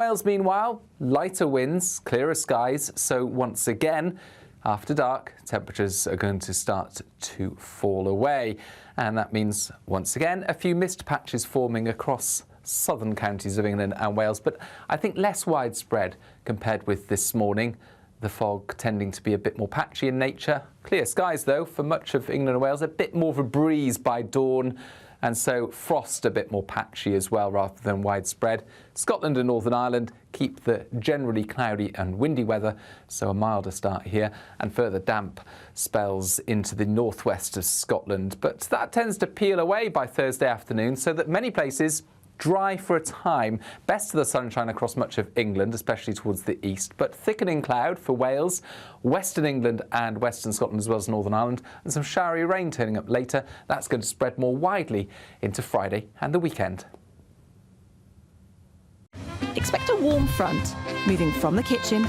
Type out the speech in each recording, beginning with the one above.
Wales, meanwhile, lighter winds, clearer skies, so once again, after dark, temperatures are going to start to fall away. And that means, once again, a few mist patches forming across southern counties of England and Wales, but I think less widespread compared with this morning. The fog tending to be a bit more patchy in nature. Clear skies, though, for much of England and Wales. A bit more of a breeze by dawn, and so frost a bit more patchy as well, rather than widespread. Scotland and Northern Ireland keep the generally cloudy and windy weather, so a milder start here, and further damp spells into the northwest of Scotland. But that tends to peel away by Thursday afternoon, so that many places dry for a time. Best of the sunshine across much of England, especially towards the east, but thickening cloud for Wales, western England and western Scotland, as well as Northern Ireland, and some showery rain turning up later. That's going to spread more widely into Friday and the weekend. Expect a warm front, moving from the kitchen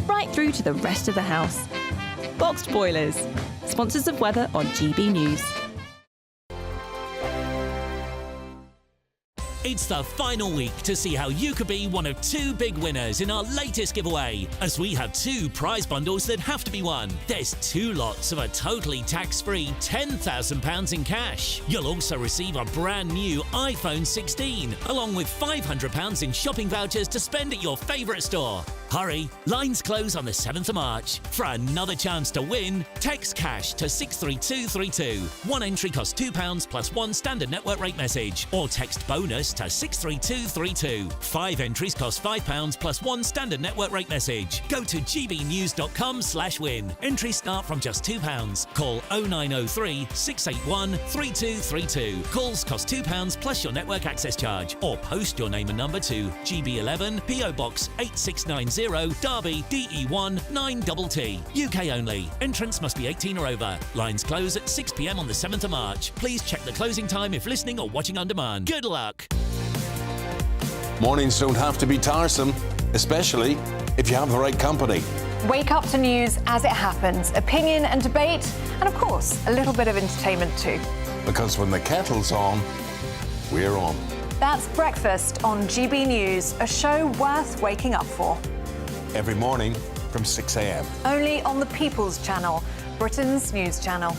right through to the rest of the house. Boxed Boilers, sponsors of weather on GB News. It's the final week to see how you could be one of 2 big winners in our latest giveaway, as we have 2 prize bundles that have to be won. There's 2 lots of a totally tax-free £10,000 in cash. You'll also receive a brand new iPhone 16, along with £500 in shopping vouchers to spend at your favourite store. Hurry, lines close on the 7th of March. For another chance to win, text cash to 63232. One entry costs £2 plus 1 standard network rate message, or text bonus to 63232. 5 entries cost £5 plus 1 standard network rate message. Go to gbnews.com/win. Entries start from just £2. Call 0903 681 3232. Calls cost £2 plus your network access charge, or post your name and number to GB11 PO Box 8690 Derby DE1 9TT. UK only. Entrants must be 18 or over. Lines close at 6 p.m. on the 7th of March. Please check the closing time if listening or watching on demand. Good luck. Mornings don't have to be tiresome, especially if you have the right company. Wake up to news as it happens, opinion and debate, and of course, a little bit of entertainment too. Because when the kettle's on, we're on. That's Breakfast on GB News, a show worth waking up for. Every morning from 6 a.m. Only on the People's Channel, Britain's news channel.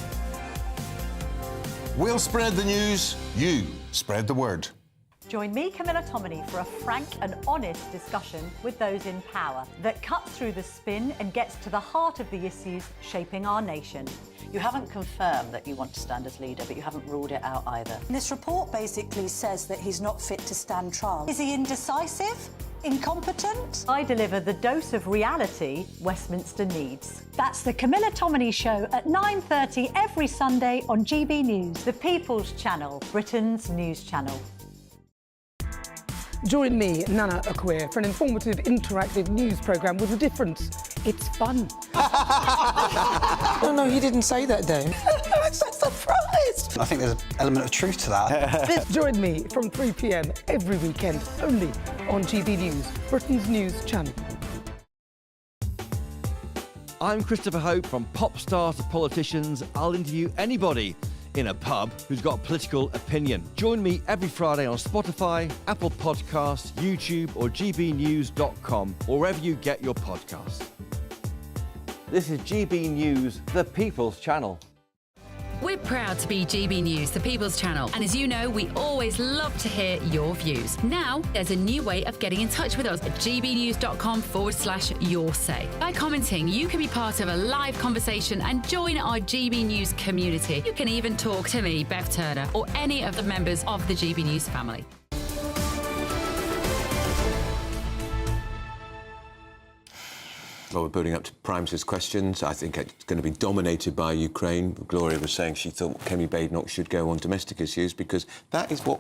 We'll spread the news, you spread the word. Join me, Camilla Tominey, for a frank and honest discussion with those in power that cuts through the spin and gets to the heart of the issues shaping our nation. You haven't confirmed that you want to stand as leader, but you haven't ruled it out either. This report basically says that he's not fit to stand trial. Is he indecisive? Incompetent? I deliver the dose of reality Westminster needs. That's the Camilla Tominey Show at 9:30 every Sunday on GB News, the People's Channel, Britain's news channel. Join me, Nana Akwe, for an informative, interactive news programme with a difference. It's fun. No, he didn't say that, Dave. I'm so surprised. I think there's an element of truth to that. Join me from 3 p.m. every weekend, only on GB News, Britain's news channel. I'm Christopher Hope. From pop star to politicians, I'll interview anybody in a pub who's got a political opinion. Join me every Friday on Spotify, Apple Podcasts, YouTube or gbnews.com, or wherever you get your podcasts. This is GB News, the People's Channel. We're proud to be GB News, the People's Channel. And as you know, we always love to hear your views. Now, there's a new way of getting in touch with us at gbnews.com/yoursay. By commenting, you can be part of a live conversation and join our GB News community. You can even talk to me, Bev Turner, or any of the members of the GB News family. Well, we're building up to Prime Minister's questions. I think it's going to be dominated by Ukraine. Gloria was saying she thought Kemi Badenoch should go on domestic issues because that is what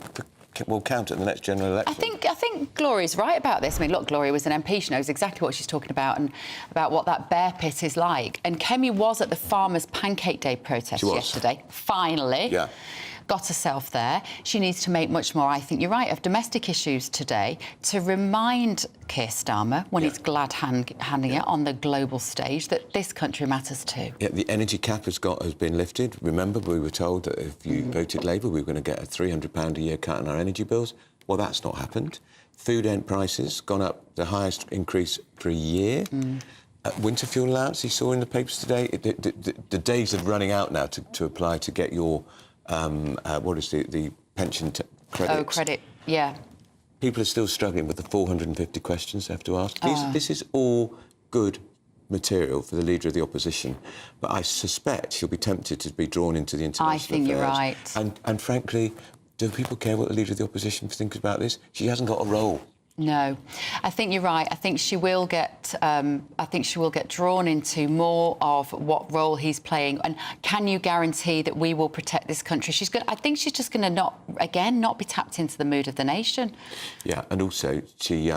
will count at the next general election. I think Gloria's right about this. I mean, look, Gloria was an MP. She knows exactly what she's talking about and about what that bear pit is like. And Kemi was at the Farmers' Pancake Day protest yesterday. Finally. Yeah. Got herself there. She needs to make much more, I think you're right, of domestic issues today to remind Keir Starmer, when he's glad handing it on the global stage, that this country matters too. Yeah, the energy cap has been lifted. Remember, we were told that if you voted Labour, we were going to get a £300 a year cut in our energy bills. Well, that's not happened. Food end prices gone up, the highest increase for a year. Winter fuel allowance, you saw in the papers today, the days are running out now to apply to get your, what is the pension credit? Oh, credit, yeah. People are still struggling with the 450 questions they have to ask. This is all good material for the Leader of the Opposition, but I suspect she'll be tempted to be drawn into the international affairs. I think you're right. And frankly, do people care what the Leader of the Opposition thinks about this? She hasn't got a role. No, I think you're right. I think she will get. I think she will get drawn into more of what role he's playing. And can you guarantee that we will protect this country? I think she's just going to not be tapped into the mood of the nation. Yeah, and also she,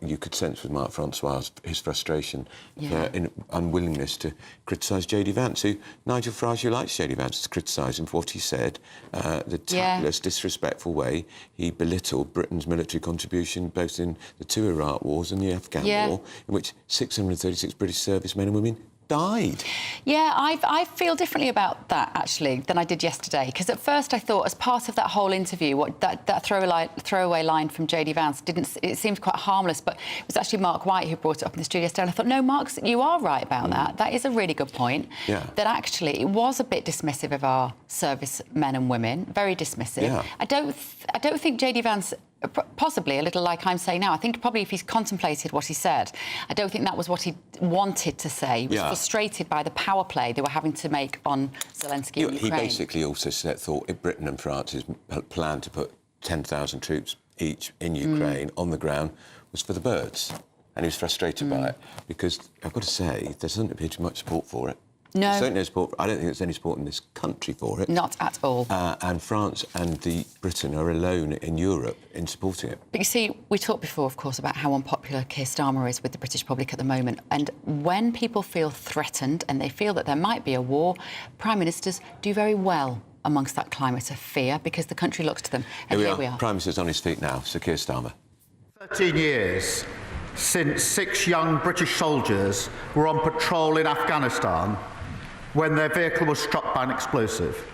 you could sense with Mark Francois his frustration, in unwillingness to criticise JD Vance. Who Nigel Farage, who likes JD Vance, to criticise him for what he said, the tactless, disrespectful way he belittled Britain's military contribution, both in the 2 Iraq wars and the Afghan war, in which 636 British servicemen and women died. Yeah, I feel differently about that, actually, than I did yesterday. Because at first I thought, as part of that whole interview, that throwaway line from JD Vance it seemed quite harmless, but it was actually Mark White who brought it up in the studio yesterday, and I thought, no, Mark, you are right about that. That is a really good point. Yeah. That actually it was a bit dismissive of our servicemen and women, very dismissive. Yeah. I don't think JD Vance, possibly a little like I'm saying now, I think probably if he's contemplated what he said, I don't think that was what he wanted to say. He was frustrated by the power play they were having to make on Zelensky and Ukraine. He basically also thought Britain and France's plan to put 10,000 troops each in Ukraine on the ground was for the birds. And he was frustrated by it, because I've got to say, there doesn't appear to be much support for it. No. Certainly no support. I don't think there's any support in this country for it. Not at all. And France and Britain are alone in Europe in supporting it. But you see, we talked before, of course, about how unpopular Keir Starmer is with the British public at the moment. And when people feel threatened and they feel that there might be a war, Prime Ministers do very well amongst that climate of fear, because the country looks to them. And here we are. Prime Minister's on his feet now, Sir Keir Starmer. 13 years since 6 young British soldiers were on patrol in Afghanistan when their vehicle was struck by an explosive,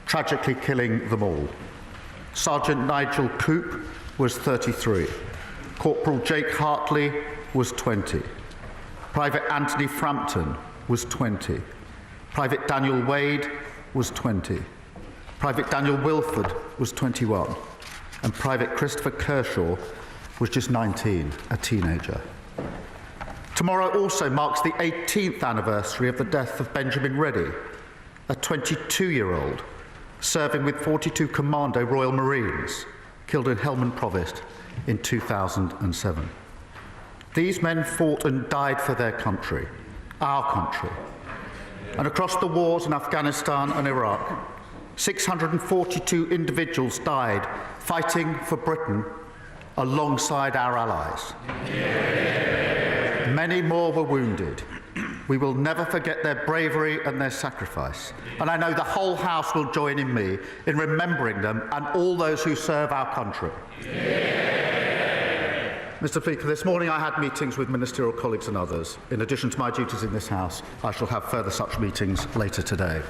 tragically killing them all. Sergeant Nigel Coop was 33. Corporal Jake Hartley was 20. Private Anthony Frampton was 20. Private Daniel Wade was 20. Private Daniel Wilford was 21. And Private Christopher Kershaw was just 19, a teenager. Tomorrow also marks the 18th anniversary of the death of Benjamin Reddy, a 22-year-old serving with 42 Commando Royal Marines, killed in Helmand Provost in 2007. These men fought and died for their country, our country. And across the wars in Afghanistan and Iraq, 642 individuals died fighting for Britain alongside our allies. Many more were wounded. We will never forget their bravery and their sacrifice. And I know the whole House will join in me in remembering them and all those who serve our country. Mr. Speaker, this morning I had meetings with ministerial colleagues and others. In addition to my duties in this House, I shall have further such meetings later today.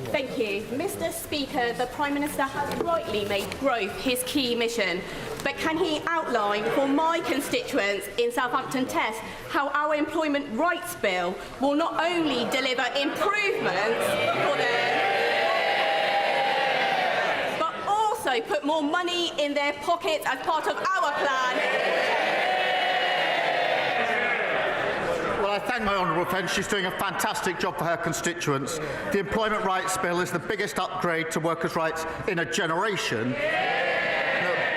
Thank you. Mr. Speaker, the Prime Minister has rightly made growth his key mission. But can he outline for my constituents in Southampton Test how our employment rights bill will not only deliver improvements for them, but also put more money in their pockets as part of our plan? Well, I thank my honourable friend. She's doing a fantastic job for her constituents. The Employment Rights Bill is the biggest upgrade to workers' rights in a generation.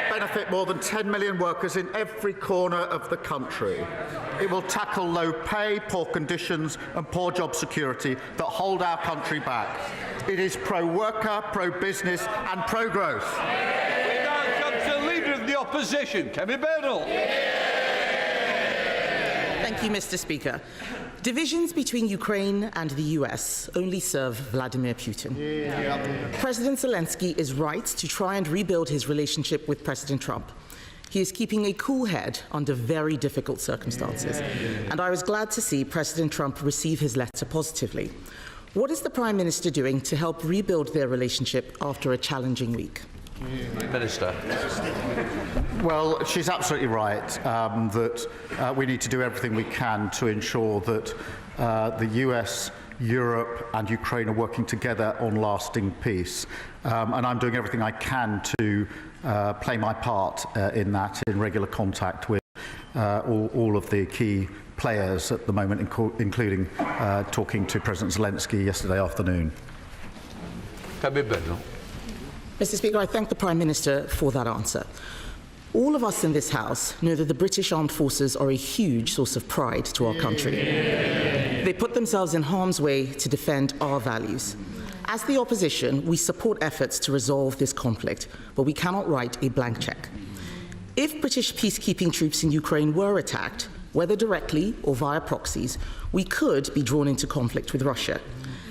Benefit more than 10 million workers in every corner of the country. It will tackle low pay, poor conditions and poor job security that hold our country back. It is pro-worker, pro-business and pro-growth. We now come to the Leader of the Opposition, Kemi Bernal. Thank you, Mr. Speaker. Divisions between Ukraine and the US only serve Vladimir Putin. President Zelensky is right to try and rebuild his relationship with President Trump. He is keeping a cool head under very difficult circumstances. And I was glad to see President Trump receive his letter positively. What is the Prime Minister doing to help rebuild their relationship after a challenging week? Minister. Well, she's absolutely right that we need to do everything we can to ensure that the US, Europe and Ukraine are working together on lasting peace. And I'm doing everything I can to play my part in that, in regular contact with all of the key players at the moment, including talking to President Zelensky yesterday afternoon. Mr. Speaker, I thank the Prime Minister for that answer. All of us in this House know that the British Armed Forces are a huge source of pride to our country. They put themselves in harm's way to defend our values. As the opposition, we support efforts to resolve this conflict, but we cannot write a blank cheque. If British peacekeeping troops in Ukraine were attacked, whether directly or via proxies, we could be drawn into conflict with Russia.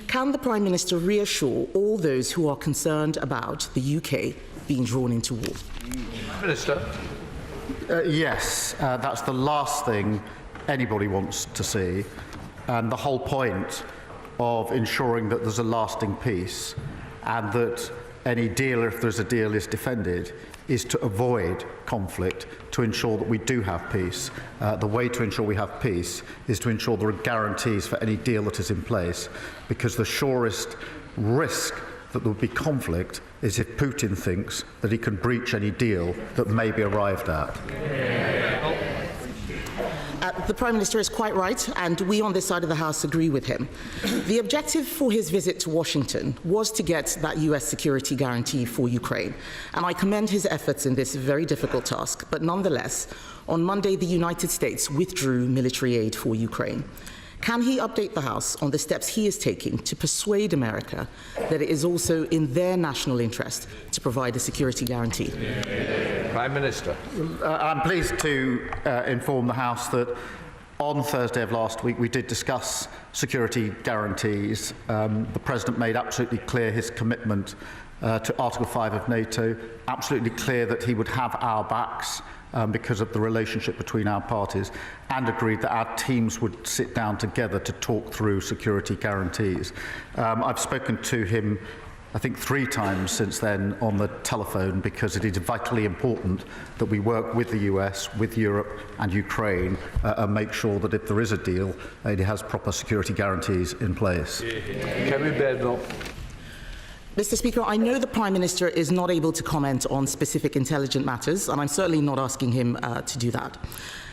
Can the Prime Minister reassure all those who are concerned about the UK being drawn into war? Minister. Yes, that's the last thing anybody wants to see. And the whole point of ensuring that there's a lasting peace and that any deal, if there's a deal, is defended, is to avoid conflict, to ensure that we do have peace. The way to ensure we have peace is to ensure there are guarantees for any deal that is in place, because the surest risk that there will be conflict is if Putin thinks that he can breach any deal that may be arrived at. The Prime Minister is quite right, and we on this side of the House agree with him. The objective for his visit to Washington was to get that US security guarantee for Ukraine, and I commend his efforts in this very difficult task. But nonetheless, on Monday, the United States withdrew military aid for Ukraine. Can he update the House on the steps he is taking to persuade America that it is also in their national interest to provide a security guarantee? Prime Minister. I'm pleased to inform the House that on Thursday of last week we did discuss security guarantees. The President made absolutely clear his commitment to Article 5 of NATO, absolutely clear that he would have our backs because of the relationship between our parties, and agreed that our teams would sit down together to talk through security guarantees. I've spoken to him, I think, 3 times since then on the telephone, because it is vitally important that we work with the US, with Europe and Ukraine and make sure that if there is a deal, it has proper security guarantees in place. Mr. Speaker, I know the Prime Minister is not able to comment on specific intelligence matters, and I'm certainly not asking him to do that.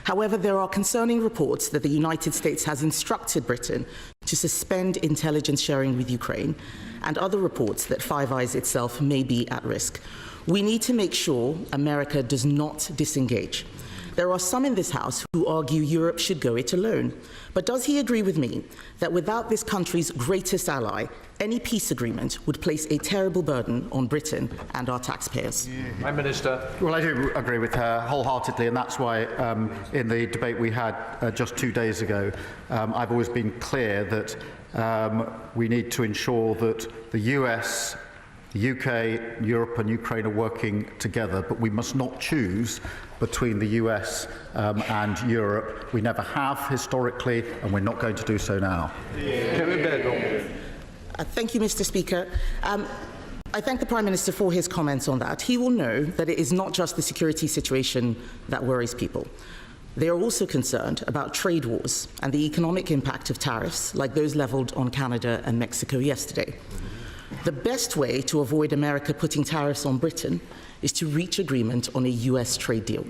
However, there are concerning reports that the United States has instructed Britain to suspend intelligence sharing with Ukraine, and other reports that Five Eyes itself may be at risk. We need to make sure America does not disengage. There are some in this House who argue Europe should go it alone. But does he agree with me that without this country's greatest ally, any peace agreement would place a terrible burden on Britain and our taxpayers? Prime Minister. Well, I do agree with her wholeheartedly, and that's why in the debate we had just 2 days ago, I've always been clear that we need to ensure that the US, the UK, Europe and Ukraine are working together, but we must not choose between the US and Europe. We never have historically, and we're not going to do so now. Thank you, Mr. Speaker. I thank the Prime Minister for his comments on that. He will know that it is not just the security situation that worries people. They are also concerned about trade wars and the economic impact of tariffs, like those levelled on Canada and Mexico yesterday. The best way to avoid America putting tariffs on Britain is to reach agreement on a US trade deal.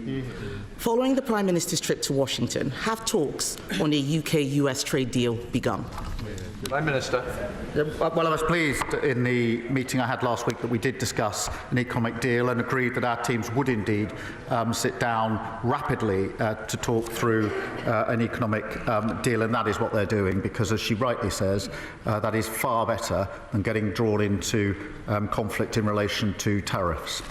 Following the Prime Minister's trip to Washington, have talks on a UK-US trade deal begun? Prime Minister. Well, I was pleased in the meeting I had last week that we did discuss an economic deal and agreed that our teams would indeed sit down rapidly to talk through an economic deal, and that is what they're doing, because, as she rightly says, that is far better than getting drawn into conflict in relation to tariffs.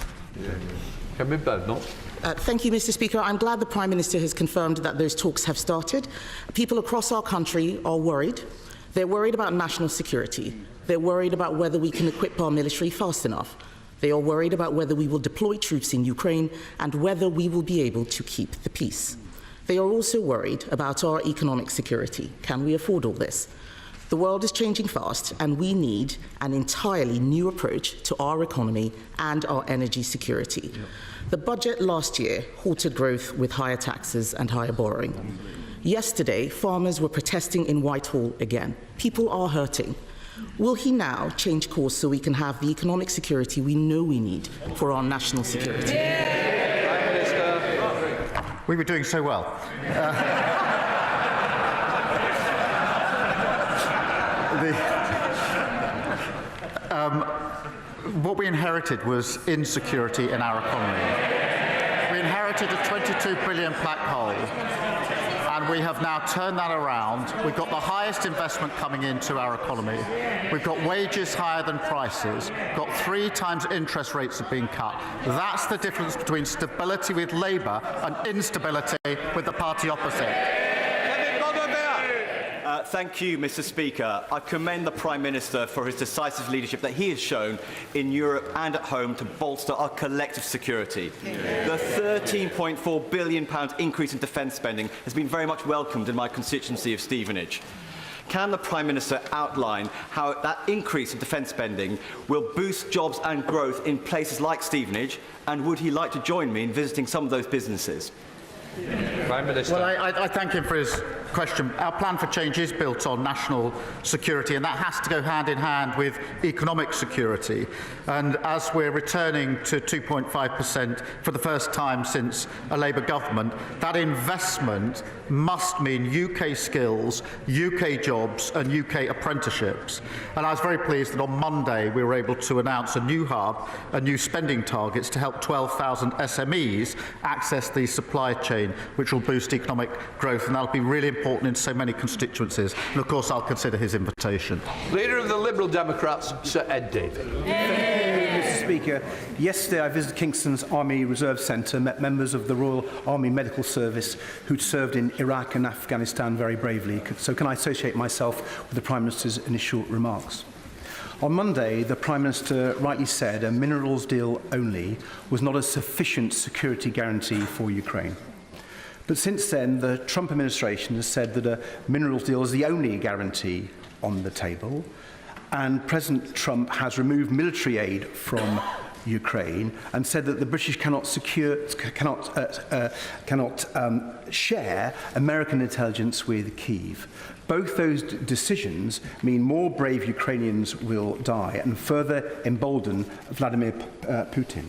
Thank you, Mr. Speaker. I'm glad the Prime Minister has confirmed that those talks have started. People across our country are worried. They're worried about national security. They're worried about whether we can equip our military fast enough. They are worried about whether we will deploy troops in Ukraine and whether we will be able to keep the peace. They are also worried about our economic security. Can we afford all this? The world is changing fast, and we need an entirely new approach to our economy and our energy security. The budget last year halted growth with higher taxes and higher borrowing. Yesterday, farmers were protesting in Whitehall again. People are hurting. Will he now change course so we can have the economic security we know we need for our national security? Prime Minister. We were doing so well. What we inherited was insecurity in our economy. We inherited a £22 billion black hole, and we have now turned that around. We've got the highest investment coming into our economy. We've got wages higher than prices, got 3 times interest rates have been cut. That's the difference between stability with Labour and instability with the party opposite. Thank you, Mr. Speaker. I commend the Prime Minister for his decisive leadership that he has shown in Europe and at home to bolster our collective security. The £13.4 billion increase in defence spending has been very much welcomed in my constituency of Stevenage. Can the Prime Minister outline how that increase in defence spending will boost jobs and growth in places like Stevenage, and would he like to join me in visiting some of those businesses? Prime Minister. Well, I thank him for his question. Our plan for change is built on national security, and that has to go hand in hand with economic security. And as we're returning to 2.5% for the first time since a Labour government, that investment must mean UK skills, UK jobs and UK apprenticeships. And I was very pleased that on Monday we were able to announce a new hub and new spending targets to help 12,000 SMEs access the supply chain, which will boost economic growth, and that'll be really important in so many constituencies. And of course I'll consider his invitation. Leader of the Liberal Democrats, Sir Ed Davey. Mr. Speaker, yesterday I visited Kingston's Army Reserve Centre, met members of the Royal Army Medical Service who'd served in Iraq and Afghanistan very bravely. So can I associate myself with the Prime Minister's initial remarks? On Monday, the Prime Minister rightly said a minerals deal only was not a sufficient security guarantee for Ukraine. But since then, the Trump administration has said that a minerals deal is the only guarantee on the table, and President Trump has removed military aid from Ukraine and said that the British cannot share American intelligence with Kyiv. Both those decisions mean more brave Ukrainians will die and further embolden Vladimir Putin.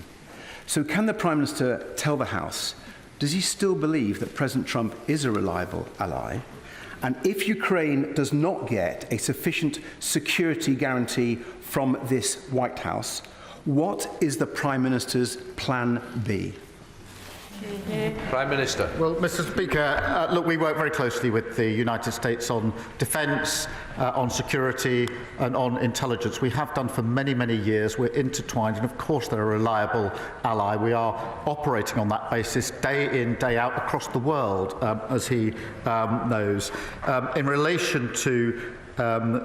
So can the Prime Minister tell the House, does he still believe that President Trump is a reliable ally? And if Ukraine does not get a sufficient security guarantee from this White House, what is the Prime Minister's plan B? Prime Minister. Well, Mr. Speaker, look, we work very closely with the United States on defence, on security and on intelligence. We have done for many, many years. We're intertwined, and of course they're a reliable ally. We are operating on that basis day in, day out across the world, as he knows. In relation to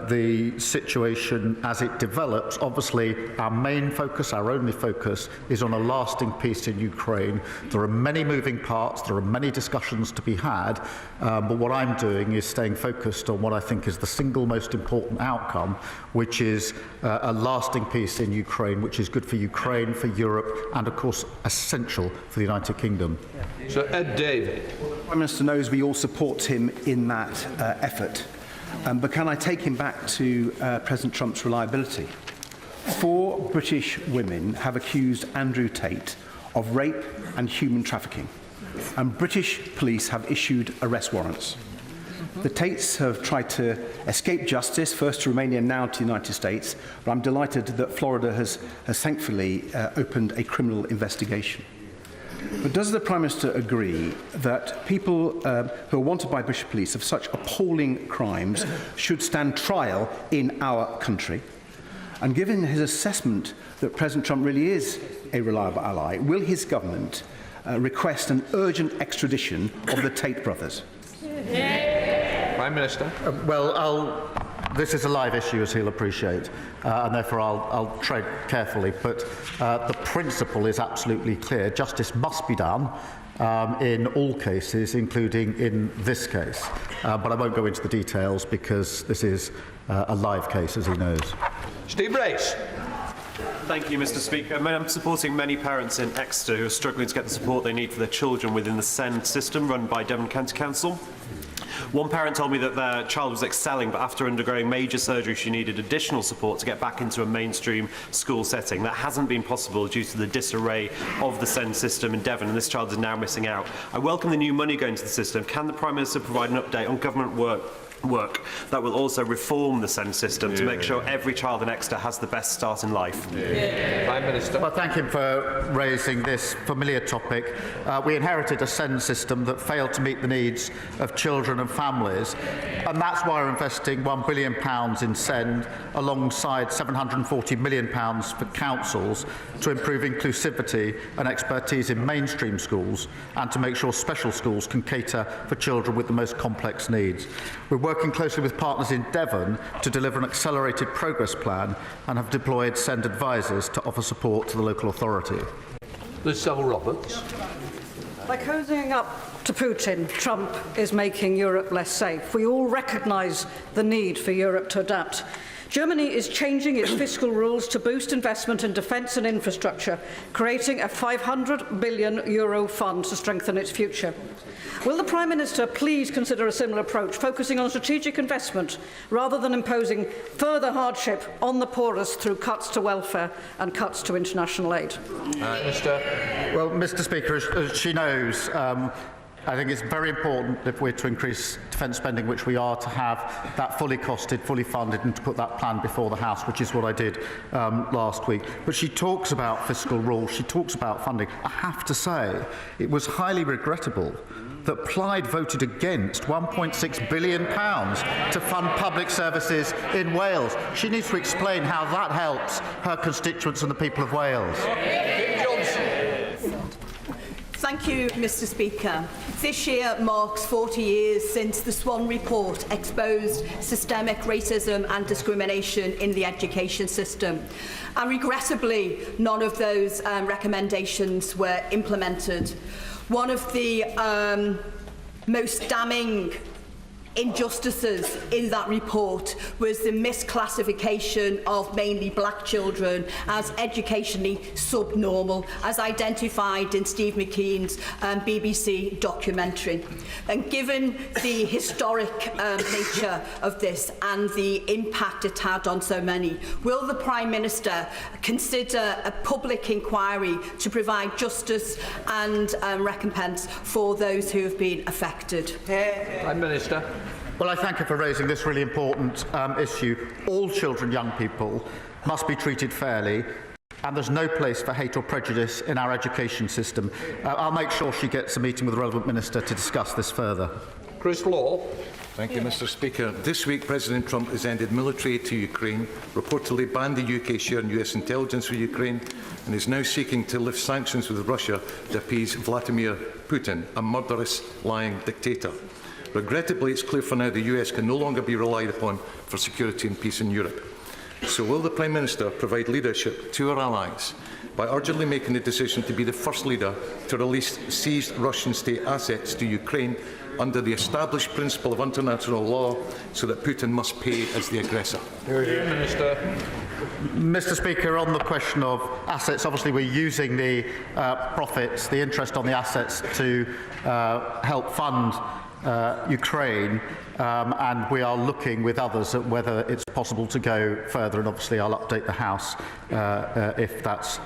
the situation as it develops, obviously our main focus, our only focus, is on a lasting peace in Ukraine. There are many moving parts, there are many discussions to be had, but what I'm doing is staying focused on what I think is the single most important outcome, which is a lasting peace in Ukraine, which is good for Ukraine, for Europe, and of course essential for the United Kingdom. Sir Ed Davey. The Prime Minister knows we all support him in that effort. But can I take him back to President Trump's reliability? 4 British women have accused Andrew Tate of rape and human trafficking, and British police have issued arrest warrants. The Tates have tried to escape justice, first to Romania, now to the United States, but I'm delighted that Florida has thankfully opened a criminal investigation. But does the Prime Minister agree that people who are wanted by British police of such appalling crimes should stand trial in our country? And given his assessment that President Trump really is a reliable ally, will his government request an urgent extradition of the Tate brothers? Prime Minister. This is a live issue, as he'll appreciate, and therefore I'll tread carefully. But the principle is absolutely clear. Justice must be done in all cases, including in this case. But I won't go into the details because this is a live case, as he knows. Steve Race. Thank you, Mr. Speaker. I'm supporting many parents in Exeter who are struggling to get the support they need for their children within the SEND system run by Devon County Council. One parent told me that their child was excelling, but after undergoing major surgery, she needed additional support to get back into a mainstream school setting. That hasn't been possible due to the disarray of the SEND system in Devon, and this child is now missing out. I welcome the new money going to the system. Can the Prime Minister provide an update on government work that will also reform the SEND system to make sure every child in Exeter has the best start in life? Prime Minister. Well, thank him for raising this familiar topic. We inherited a SEND system that failed to meet the needs of children and families, and that's why we're investing £1 billion in SEND alongside £740 million for councils to improve inclusivity and expertise in mainstream schools and to make sure special schools can cater for children with the most complex needs. We're working closely with partners in Devon to deliver an accelerated progress plan and have deployed SEND advisors to offer support to the local authority. Liz Saville-Roberts. By cozying up to Putin, Trump is making Europe less safe. We all recognise the need for Europe to adapt. Germany is changing its fiscal rules to boost investment in defence and infrastructure, creating a €500 billion fund to strengthen its future. Will the Prime Minister please consider a similar approach, focusing on strategic investment rather than imposing further hardship on the poorest through cuts to welfare and cuts to international aid? Well, Mr. Speaker, as she knows, I think it's very important if we're to increase defence spending, which we are, to have that fully costed, fully funded, and to put that plan before the House, which is what I did last week. But she talks about fiscal rules, she talks about funding. I have to say, it was highly regrettable that Plaid voted against £1.6 billion to fund public services in Wales. She needs to explain how that helps her constituents and the people of Wales. Thank you, Mr. Speaker. This year marks 40 years since the Swan Report exposed systemic racism and discrimination in the education system. And regrettably, none of those recommendations were implemented. One of the most damning injustices in that report was the misclassification of mainly black children as educationally subnormal, as identified in Steve McKean's BBC documentary. And given the historic nature of this and the impact it had on so many, will the Prime Minister consider a public inquiry to provide justice and recompense for those who have been affected? Prime Minister. Well, I thank her for raising this really important issue. All children, young people, must be treated fairly, and there's no place for hate or prejudice in our education system. I'll make sure she gets a meeting with the relevant minister to discuss this further. Chris Law. Thank you, Mr. Speaker. This week, President Trump has ended military aid to Ukraine, reportedly banned the UK sharing US intelligence with Ukraine, and is now seeking to lift sanctions with Russia to appease Vladimir Putin, a murderous, lying dictator. Regrettably, it's clear for now the US can no longer be relied upon for security and peace in Europe. So will the Prime Minister provide leadership to our allies by urgently making the decision to be the first leader to release seized Russian state assets to Ukraine under the established principle of international law, so that Putin must pay as the aggressor? Minister. Mr. Speaker, on the question of assets, obviously we're using the profits, the interest on the assets, to help fund Ukraine, and we are looking with others at whether it's possible to go further, and obviously I'll update the House if that's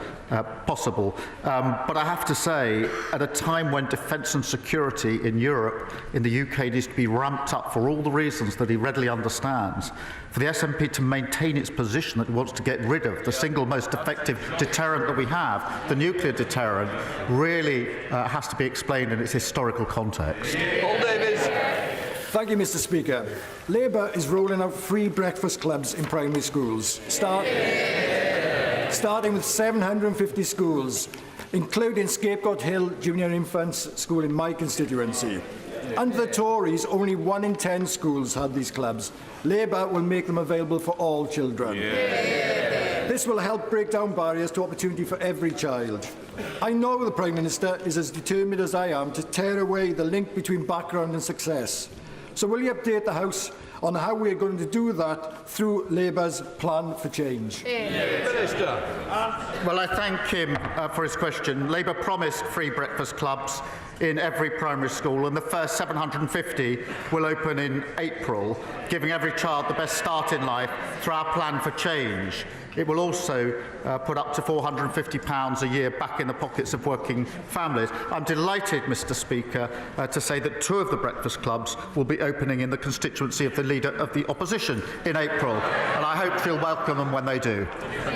possible. But I have to say, at a time when defence and security in Europe, in the UK, needs to be ramped up for all the reasons that he readily understands, for the SNP to maintain its position that it wants to get rid of the single most effective deterrent that we have, the nuclear deterrent, really has to be explained in its historical context. Paul Davies. Thank you, Mr. Speaker. Labour is rolling out free breakfast clubs in primary schools, starting with 750 schools, including Scapegoat Hill Junior Infants School in my constituency. Under the Tories, only 1 in 10 schools had these clubs. Labour will make them available for all children. This will help break down barriers to opportunity for every child. I know the Prime Minister is as determined as I am to tear away the link between background and success. So will you update the House on how we are going to do that through Labour's plan for change? Minister. Well, I thank him for his question. Labour promised free breakfast clubs in every primary school, and the first 750 will open in April, giving every child the best start in life through our plan for change. It will also put up to £450 a year back in the pockets of working families. I'm delighted, Mr. Speaker, to say that 2 of the breakfast clubs will be opening in the constituency of the Leader of the Opposition in April, and I hope she'll welcome them when they do.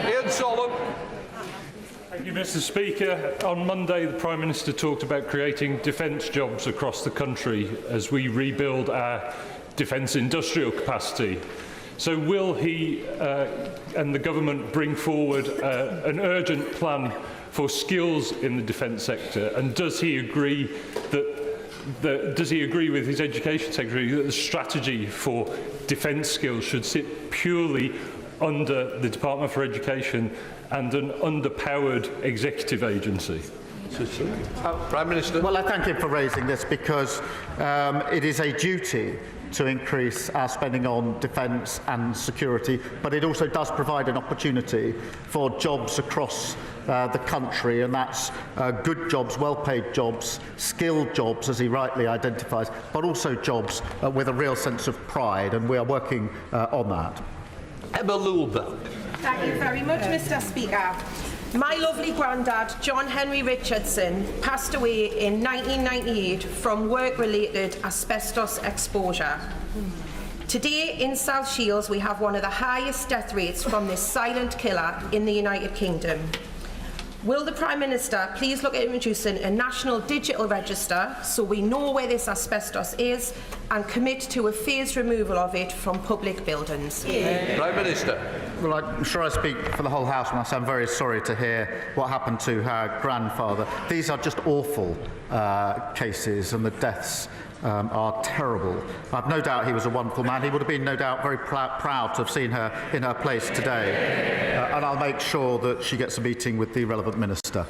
Ian Solomon. Thank you, Mr. Speaker. On Monday, the Prime Minister talked about creating defence jobs across the country as we rebuild our defence industrial capacity. So will he and the government bring forward an urgent plan for skills in the defence sector? And does he agree with his Education Secretary that the strategy for defence skills should sit purely under the Department for Education and an underpowered executive agency? Prime Minister. Well, I thank him for raising this because it is a duty to increase our spending on defence and security, but it also does provide an opportunity for jobs across the country, and that's good jobs, well-paid jobs, skilled jobs, as he rightly identifies, but also jobs with a real sense of pride, and we are working on that. Emma Lulberg. Thank you very much, Mr. Speaker. My lovely granddad, John Henry Richardson, passed away in 1998 from work-related asbestos exposure. Today in South Shields we have one of the highest death rates from this silent killer in the United Kingdom. Will the Prime Minister please look at introducing a national digital register so we know where this asbestos is and commit to a phased removal of it from public buildings? Prime Minister. Well, I'm sure I speak for the whole House when I say I'm very sorry to hear what happened to her grandfather. These are just awful cases, and the deaths are terrible. I've no doubt he was a wonderful man. He would have been, no doubt, very proud to have seen her in her place today. And I'll make sure that she gets a meeting with the relevant minister.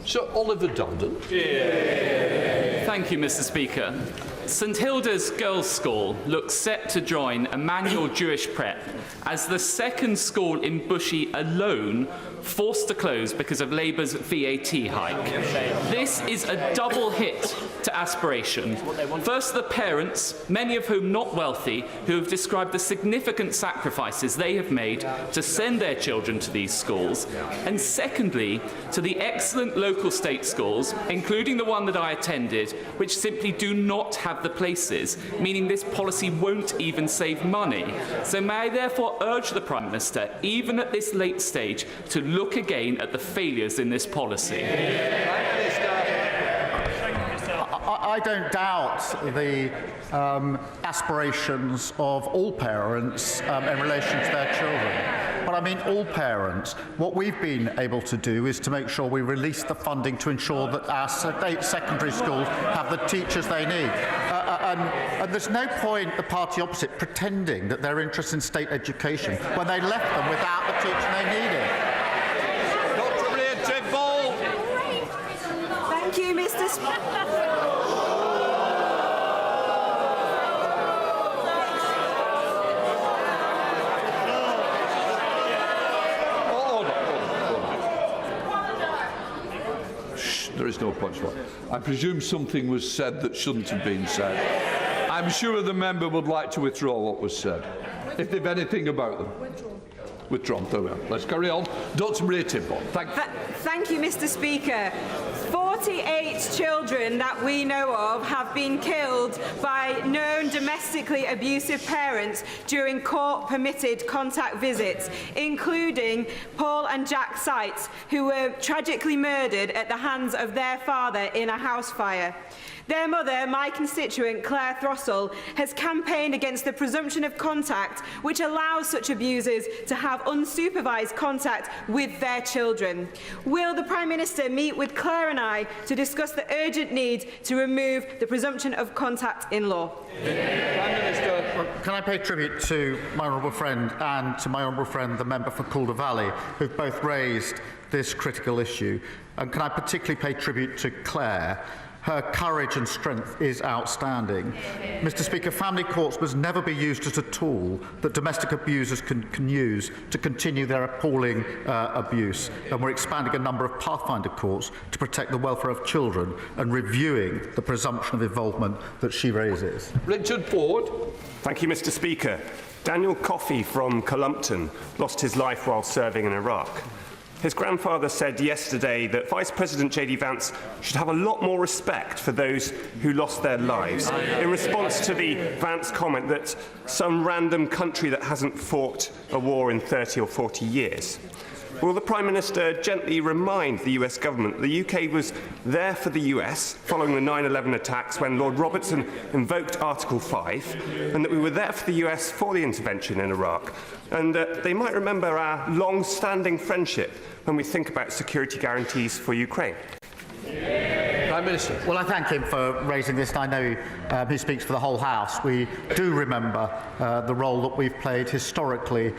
Sir Oliver Dundon. Thank you, Mr. Speaker. St Hilda's Girls' School looks set to join Emmanuel Jewish Prep as the second school in Bushey alone forced to close because of Labour's VAT hike. This is a double hit to aspiration. First, the parents, many of whom not wealthy, who have described the significant sacrifices they have made to send their children to these schools. And secondly, to the excellent local state schools, including the one that I attended, which simply do not have the places, meaning this policy won't even save money. So may I therefore urge the Prime Minister, even at this late stage, to look again at the failures in this policy. I don't doubt the aspirations of all parents in relation to their children. But I mean all parents. What we've been able to do is to make sure we release the funding to ensure that our state secondary schools have the teachers they need. And there's no point the party opposite pretending that they're interested in state education when they left them without the teaching they needed. Thank you, Mr. Speaker. There is no punchline. I presume something was said that shouldn't have been said. I'm sure the member would like to withdraw what was said, if they've anything about them. Withdrawn. There we are. Let's carry on. Dr. Maria Timbon. Thank you, Mr. Speaker. 48 children that we know of have been killed by known domestically abusive parents during court-permitted contact visits, including Paul and Jack Seitz, who were tragically murdered at the hands of their father in a house fire. Their mother, my constituent Claire Throssell, has campaigned against the presumption of contact, which allows such abusers to have unsupervised contact with their children. Will the Prime Minister meet with Claire and I July to discuss the urgent need to remove the presumption of contact in law? Prime Minister. Well, can I pay tribute to my honourable friend and to my honourable friend, the member for Calder Valley, who've both raised this critical issue? And can I particularly pay tribute to Claire? Her courage and strength is outstanding. Mr. Speaker, family courts must never be used as a tool that domestic abusers can use to continue their appalling abuse. And we're expanding a number of pathfinder courts to protect the welfare of children and reviewing the presumption of involvement that she raises. Richard Ford. Thank you, Mr. Speaker. Daniel Coffey from Columpton lost his life while serving in Iraq. His grandfather said yesterday that Vice President J.D. Vance should have a lot more respect for those who lost their lives, in response to the Vance comment that some random country that hasn't fought a war in 30 or 40 years. Will the Prime Minister gently remind the US government the UK was there for the US following the 9/11 attacks when Lord Robertson invoked Article 5, and that we were there for the US for the intervention in Iraq? And they might remember our long-standing friendship when we think about security guarantees for Ukraine. Prime Minister. Well, I thank him for raising this, and I know he speaks for the whole House. We do remember the role that we've played historically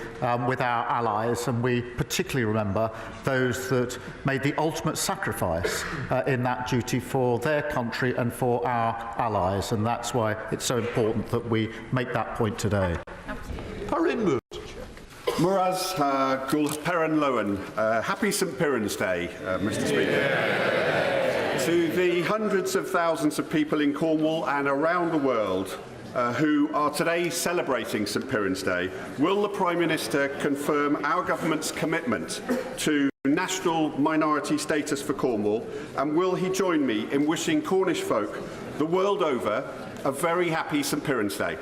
with our allies, and we particularly remember those that made the ultimate sacrifice in that duty for their country and for our allies, and that's why it's so important that we make that point today. Muraz Gul Peran Lowen. Happy St Piran's Day, Mr. Speaker. To the hundreds of thousands of people in Cornwall and around the world who are today celebrating St Piran's Day, will the Prime Minister confirm our government's commitment to national minority status for Cornwall, and will he join me in wishing Cornish folk the world over a very happy St Piran's Day?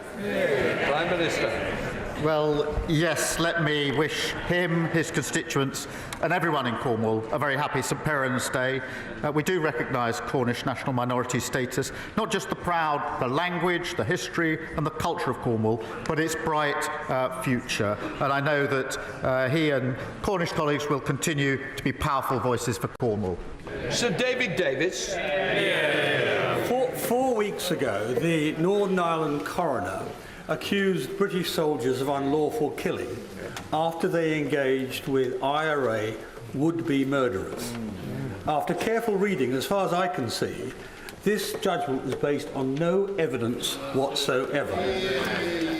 Prime Minister. Well, yes, let me wish him, his constituents and everyone in Cornwall a very happy St Piran's Day. We do recognise Cornish national minority status, not just the language, the history and the culture of Cornwall, but its bright future. And I know that he and Cornish colleagues will continue to be powerful voices for Cornwall. Sir David Davis. 4 weeks ago, the Northern Ireland coroner accused British soldiers of unlawful killing after they engaged with IRA would-be murderers. After careful reading, as far as I can see, this judgment was based on no evidence whatsoever.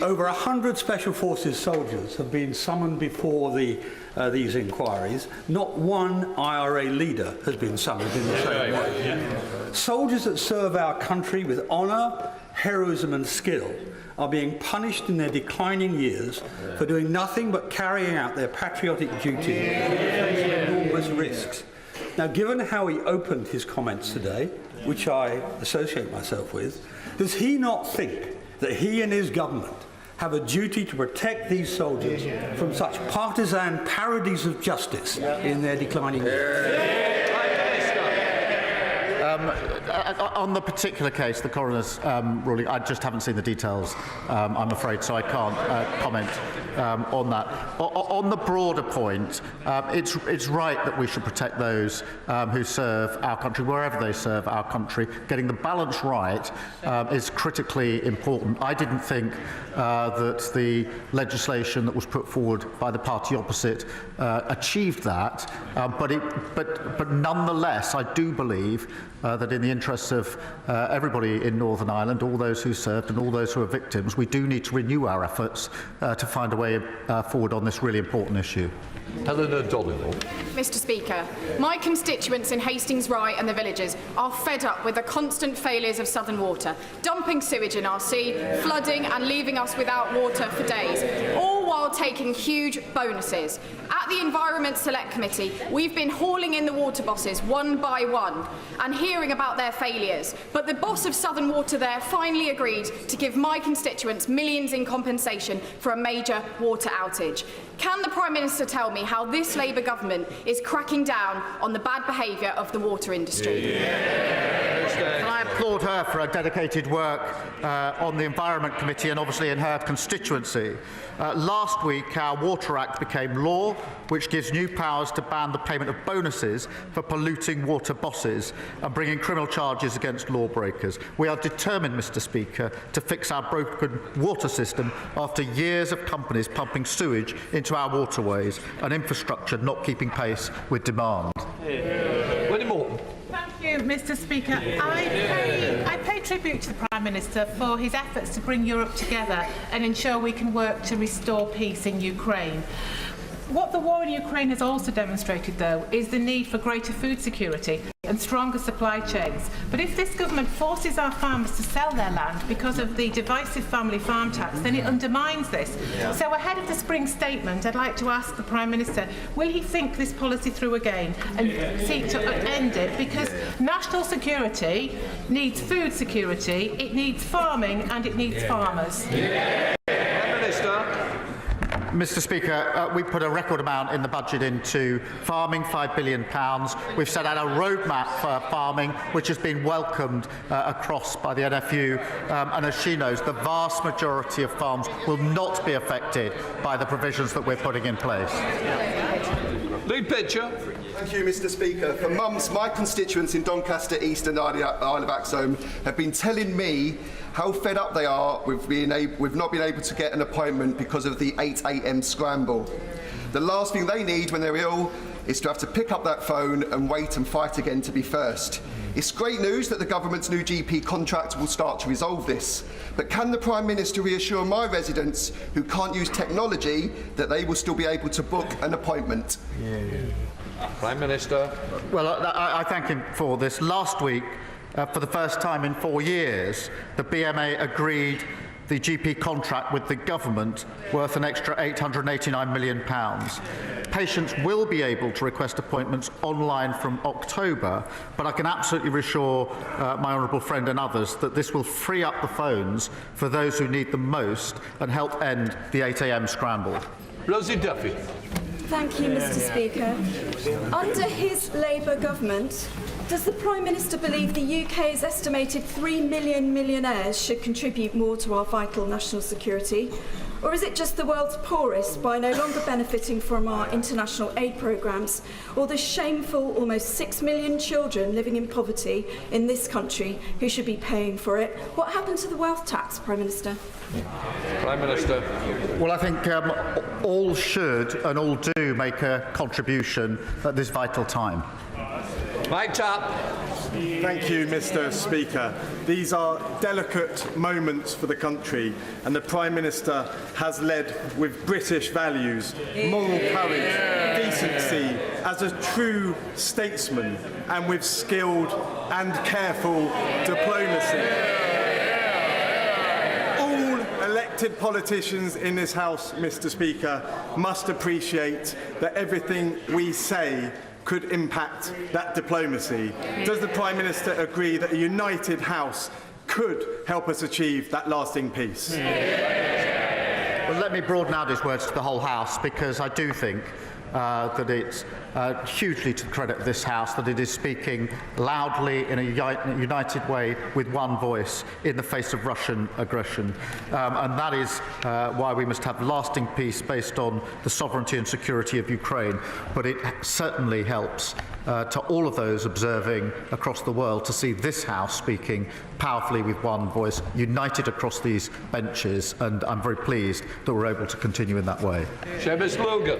Over 100 Special Forces soldiers have been summoned before these inquiries. Not one IRA leader has been summoned in the same way. Soldiers that serve our country with honour, heroism and skill are being punished in their declining years for doing nothing but carrying out their patriotic duty and facing enormous risks. Now, given how he opened his comments today, which I associate myself with, does he not think that he and his government have a duty to protect these soldiers from such partisan parodies of justice in their declining years? On the particular case, the coroner's ruling, I just haven't seen the details, I'm afraid, so I can't comment on that. On the broader point, it's right that we should protect those who serve our country, wherever they serve our country. Getting the balance right is critically important. I didn't think that the legislation that was put forward by the party opposite achieved that, but nonetheless, I do believe that in the interests of everybody in Northern Ireland, all those who served and all those who are victims, we do need to renew our efforts to find a way forward on this really important issue. Helena Dollywell. Mr. Speaker, my constituents in Hastings Rye and the villages are fed up with the constant failures of Southern Water, dumping sewage in our sea, flooding and leaving us without water for days, all while taking huge bonuses. At the Environment Select Committee, we've been hauling in the water bosses one by one and hearing about their failures, but the boss of Southern Water there finally agreed to give my constituents millions in compensation for a major water outage. Can the Prime Minister tell me how this Labour government is cracking down on the bad behaviour of the water industry? And I applaud her for her dedicated work on the Environment Committee and obviously in her constituency. Last week, our Water Act became law, which gives new powers to ban the payment of bonuses for polluting water bosses and bringing criminal charges against lawbreakers. We are determined, Mr. Speaker, to fix our broken water system after years of companies pumping sewage into our waterways and infrastructure not keeping pace with demand. Thank you, Mr. Speaker. I pay tribute to the Prime Minister for his efforts to bring Europe together and ensure we can work to restore peace in Ukraine. What the war in Ukraine has also demonstrated, though, is the need for greater food security and stronger supply chains. But if this government forces our farmers to sell their land because of the divisive family farm tax, then it undermines this. So ahead of the spring statement, I'd like to ask the Prime Minister, will he think this policy through again and seek to end it? Because national security needs food security, it needs farming and it needs farmers. Mr. Speaker, we put a record amount in the budget into farming, £5 billion. We've set out a roadmap for farming, which has been welcomed across by the NFU. And as she knows, the vast majority of farms will not be affected by the provisions that we're putting in place. Lead picture. Thank you, Mr. Speaker. For months, my constituents in Doncaster East and Isle of Axholme have been telling me how fed up they are with not being able to get an appointment because of the 8 a.m. scramble. The last thing they need when they're ill is to have to pick up that phone and wait and fight again to be first. It's great news that the government's new GP contract will start to resolve this, but can the Prime Minister reassure my residents who can't use technology that they will still be able to book an appointment? Prime Minister. Well, I thank him for this. Last week, for the first time in 4 years, the BMA agreed the GP contract with the government worth an extra £889 million. Patients will be able to request appointments online from October, but I can absolutely reassure my honourable friend and others that this will free up the phones for those who need them most and help end the 8 a.m. scramble. Rosie Duffy. Thank you, Mr. Speaker. Under his Labour government, does the Prime Minister believe the UK's estimated 3 million millionaires should contribute more to our vital national security? Or is it just the world's poorest by no longer benefiting from our international aid programmes, or the shameful almost 6 million children living in poverty in this country who should be paying for it? What happened to the wealth tax, Prime Minister? Prime Minister. Well, I think all should and all do make a contribution at this vital time. Mike Tapp. Thank you, Mr. Speaker. These are delicate moments for the country, and the Prime Minister has led with British values, moral courage, decency, as a true statesman, and with skilled and careful diplomacy. Elected politicians in this House, Mr. Speaker, must appreciate that everything we say could impact that diplomacy. Does the Prime Minister agree that a united House could help us achieve that lasting peace? Well, let me broaden out his words to the whole House, because I do think that it's hugely to the credit of this House that it is speaking loudly in a united way with one voice in the face of Russian aggression. And that is why we must have lasting peace based on the sovereignty and security of Ukraine. But it certainly helps to all of those observing across the world to see this House speaking powerfully with one voice, united across these benches, and I'm very pleased that we're able to continue in that way. Seamus Logan.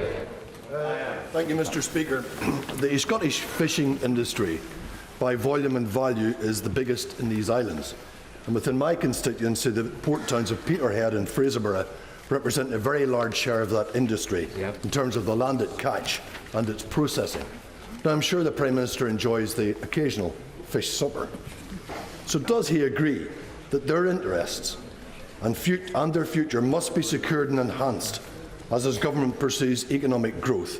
Thank you, Mr. Speaker. The Scottish fishing industry, by volume and value, is the biggest in these islands. And within my constituency, the port towns of Peterhead and Fraserburgh represent a very large share of that industry in terms of the land it catch and its processing. Now, I'm sure the Prime Minister enjoys the occasional fish supper. So does he agree that their interests and their future must be secured and enhanced as his government pursues economic growth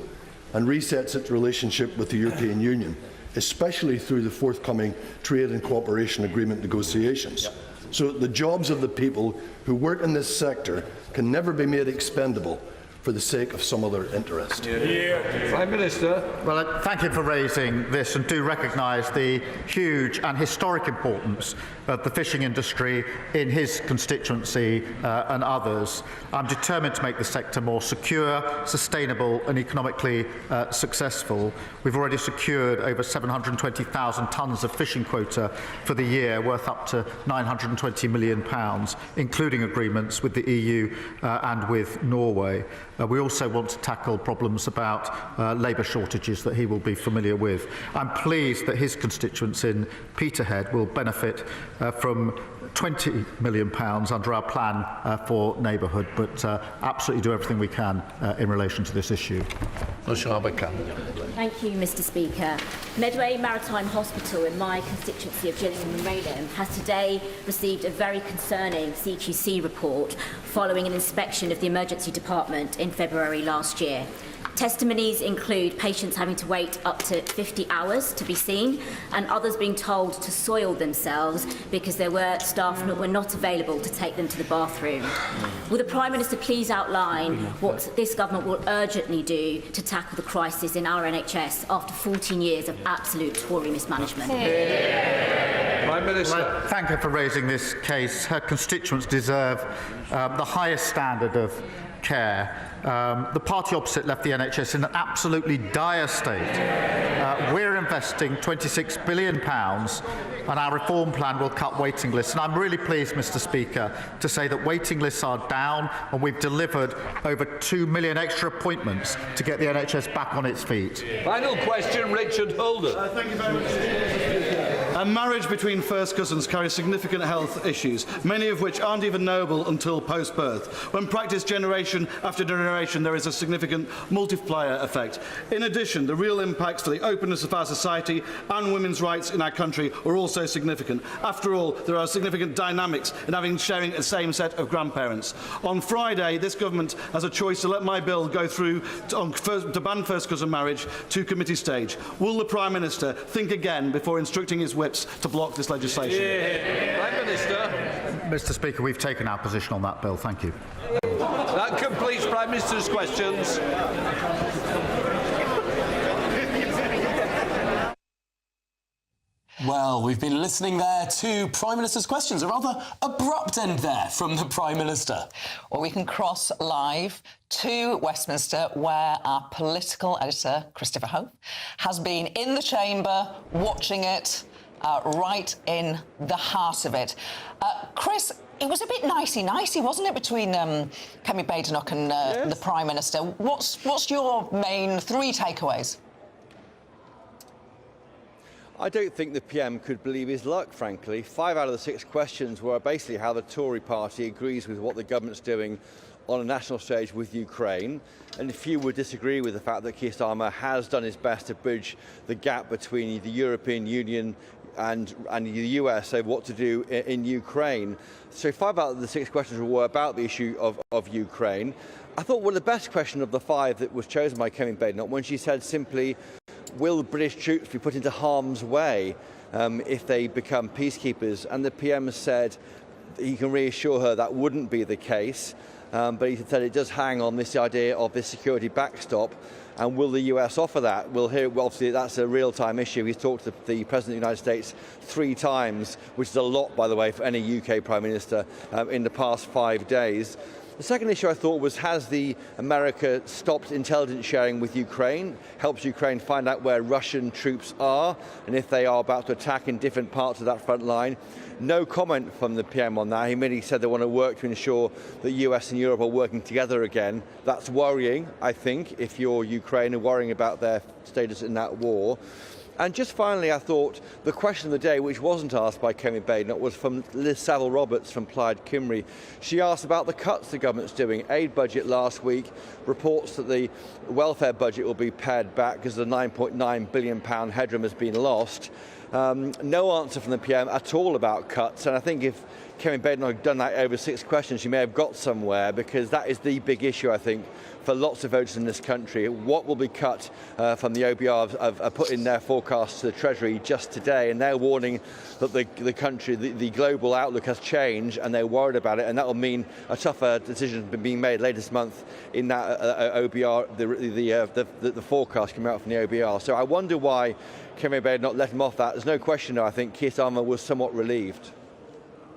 and resets its relationship with the European Union, especially through the forthcoming trade and cooperation agreement negotiations, so that the jobs of the people who work in this sector can never be made expendable for the sake of some other interest. Prime Minister. Well, thank you for raising this, and do recognise the huge and historic importance of the fishing industry in his constituency and others. I'm determined to make the sector more secure, sustainable and economically successful. We've already secured over 720,000 tonnes of fishing quota for the year, worth up to £920 million, including agreements with the EU and with Norway. We also want to tackle problems about labour shortages that he will be familiar with. I'm pleased that his constituents in Peterhead will benefit from £20 million under our plan for neighbourhood, but absolutely do everything we can in relation to this issue. Thank you, Mr. Speaker. Medway Maritime Hospital in my constituency of Gillingham and Raynham has today received a very concerning CQC report following an inspection of the emergency department in February last year. Testimonies include patients having to wait up to 50 hours to be seen, and others being told to soil themselves because there were staff that were not available to take them to the bathroom. Will the Prime Minister please outline what this government will urgently do to tackle the crisis in our NHS after 14 years of absolute Tory mismanagement? Prime Minister. Well, thank her for raising this case. Her constituents deserve the highest standard of care. The party opposite left the NHS in an absolutely dire state. We're investing £26 billion, and our reform plan will cut waiting lists. And I'm really pleased, Mr. Speaker, to say that waiting lists are down, and we've delivered over 2 million extra appointments to get the NHS back on its feet. Final question, Richard Holden. Thank you very much. A marriage between first cousins carries significant health issues, many of which aren't even knowable until post-birth. When practiced generation after generation, there is a significant multiplier effect. In addition, the real impacts for the openness of our society and women's rights in our country are also significant. After all, there are significant dynamics in sharing a same set of grandparents. On Friday, this government has a choice to let my bill go through to ban first cousin marriage to committee stage. Will the Prime Minister think again before instructing his whips to block this legislation? Prime Minister. Mr. Speaker, we've taken our position on that bill. Thank you. That completes Prime Minister's questions. Well, we've been listening there to Prime Minister's questions. A rather abrupt end there from the Prime Minister. Well, we can cross live to Westminster, where our political editor, Christopher Hope, has been in the chamber watching it, right in the heart of it. Chris, it was a bit nicey-nicey, wasn't it, between Kemi Badenoch and the Prime Minister? What's your main three takeaways? I don't think the PM could believe his luck, frankly. 5 out of the 6 questions were basically how the Tory party agrees with what the government's doing on a national stage with Ukraine, and a few would disagree with the fact that Keir Starmer has done his best to bridge the gap between the European Union and the US over what to do in Ukraine. So 5 out of the 6 questions were about the issue of Ukraine. I thought one of the best questions of the 5 that was chosen by Kemi Badenoch, when she said simply, will British troops be put into harm's way if they become peacekeepers? And the PM said he can reassure her that wouldn't be the case, but he said it does hang on this idea of this security backstop. And will the US offer that? We'll hear, well, obviously that's a real-time issue. He's talked to the President of the United States 3 times, which is a lot, by the way, for any UK Prime Minister in the past 5 days. The second issue I thought was, has the America stopped intelligence sharing with Ukraine, helps Ukraine find out where Russian troops are and if they are about to attack in different parts of that front line. No comment from the PM on that. He merely said they want to work to ensure that US and Europe are working together again. That's worrying, I think, if you're Ukraine and worrying about their status in that war. And just finally, I thought the question of the day, which wasn't asked by Kemi Badenoch, was from Liz Saville-Roberts from Plaid Cymru. She asked about the cuts the government's doing. Aid budget last week, reports that the welfare budget will be pared back because the £9.9 billion headroom has been lost. No answer from the PM at all about cuts, and I think if Kevin Baden had done that over 6 questions, she may have got somewhere, because that is the big issue, I think, for lots of voters in this country. What will be cut from the OBR have put in their forecast to the Treasury just today, and they're warning that the country, the global outlook has changed, and they're worried about it, and that will mean a tougher decision being made later this month in that OBR, the forecast coming out from the OBR. So I wonder why Kevin Baden not let him off that. There's no question, though, I think Keir Starmer was somewhat relieved.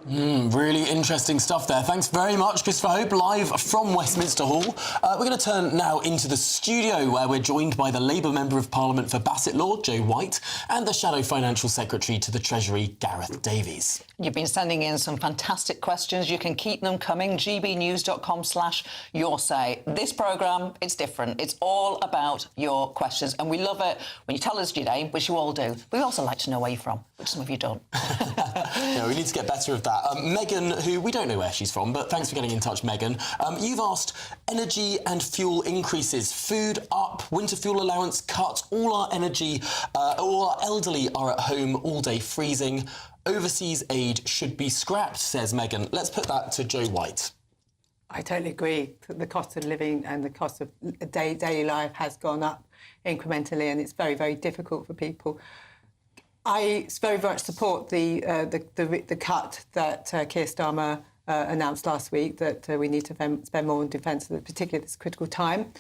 Really interesting stuff there. Thanks very much, Christopher Hope, live from Westminster Hall. We're going to turn now into the studio, where we're joined by the Labour Member of Parliament for Bassett Law, Joe White, and the Shadow Financial Secretary to the Treasury, Gareth Davies. You've been sending in some fantastic questions. You can keep them coming. gbnews.com/yoursay. This programme, it's different. It's all about your questions, and we love it when you tell us your name, which you all do. We also like to know where you're from, which some of you don't. Yeah, we need to get better of that. Megan, who we don't know where she's from, but thanks for getting in touch, Megan. You've asked energy and fuel increases, food up, winter fuel allowance cut, all our energy, all our elderly are at home all day freezing. Overseas aid should be scrapped, says Megan. Let's put that to Joe White. I totally agree. The cost of living and the cost of daily life has gone up incrementally, and it's very, very difficult for people. I very much support the cut that Keir Starmer announced last week, that we need to spend more on defence, particularly at this critical time.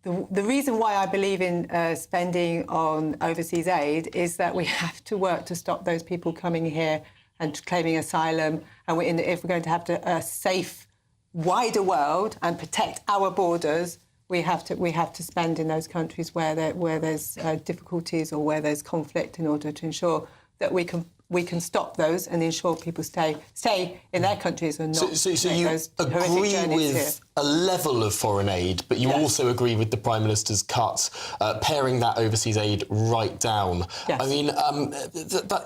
The reason why I believe in spending on overseas aid is that we have to work to stop those people coming here and claiming asylum. And if we're going to have a safe, wider world and protect our borders, we have to spend in those countries where there's difficulties or where there's conflict, in order to ensure that we can stop those and ensure people stay in their countries and not So you agree with a level of foreign aid, but you also agree with the Prime Minister's cut, paring that overseas aid right down. Yes. I mean,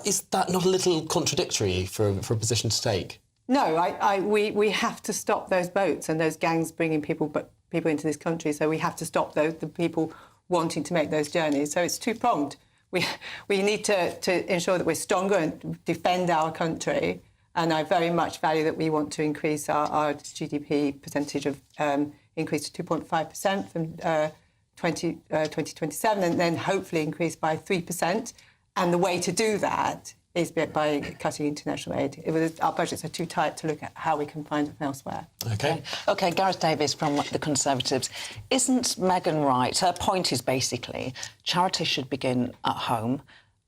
is that not a little contradictory for a position to take? No, we have to stop those boats and those gangs bringing people into this country. So we have to stop the people wanting to make those journeys. So it's two-pronged. We need to ensure that we're stronger and defend our country. And I very much value that we want to increase our GDP percentage of increase to 2.5% from 2027, and then hopefully increase by 3%. And the way to do that is by cutting international aid. Our budgets are too tight to look at how we can find them elsewhere. OK, Gareth Davies from the Conservatives. Isn't Megan right? Her point is basically charity should begin at home.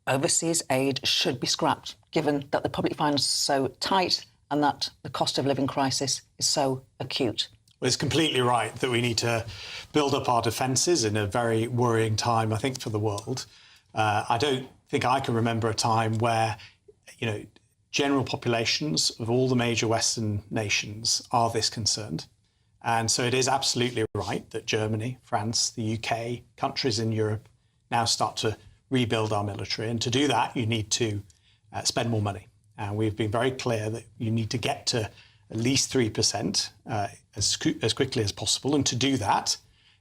Overseas aid should be scrapped, given that the public finances are so tight and that the cost of living crisis is so acute. Well, it's completely right that we need to build up our defences in a very worrying time, I think, for the world. I don't think I can remember a time where, general populations of all the major Western nations are this concerned. And so it is absolutely right that Germany, France, the UK, countries in Europe now start to rebuild our military. And to do that, you need to spend more money. And we've been very clear that you need to get to at least 3% as quickly as possible. And to do that,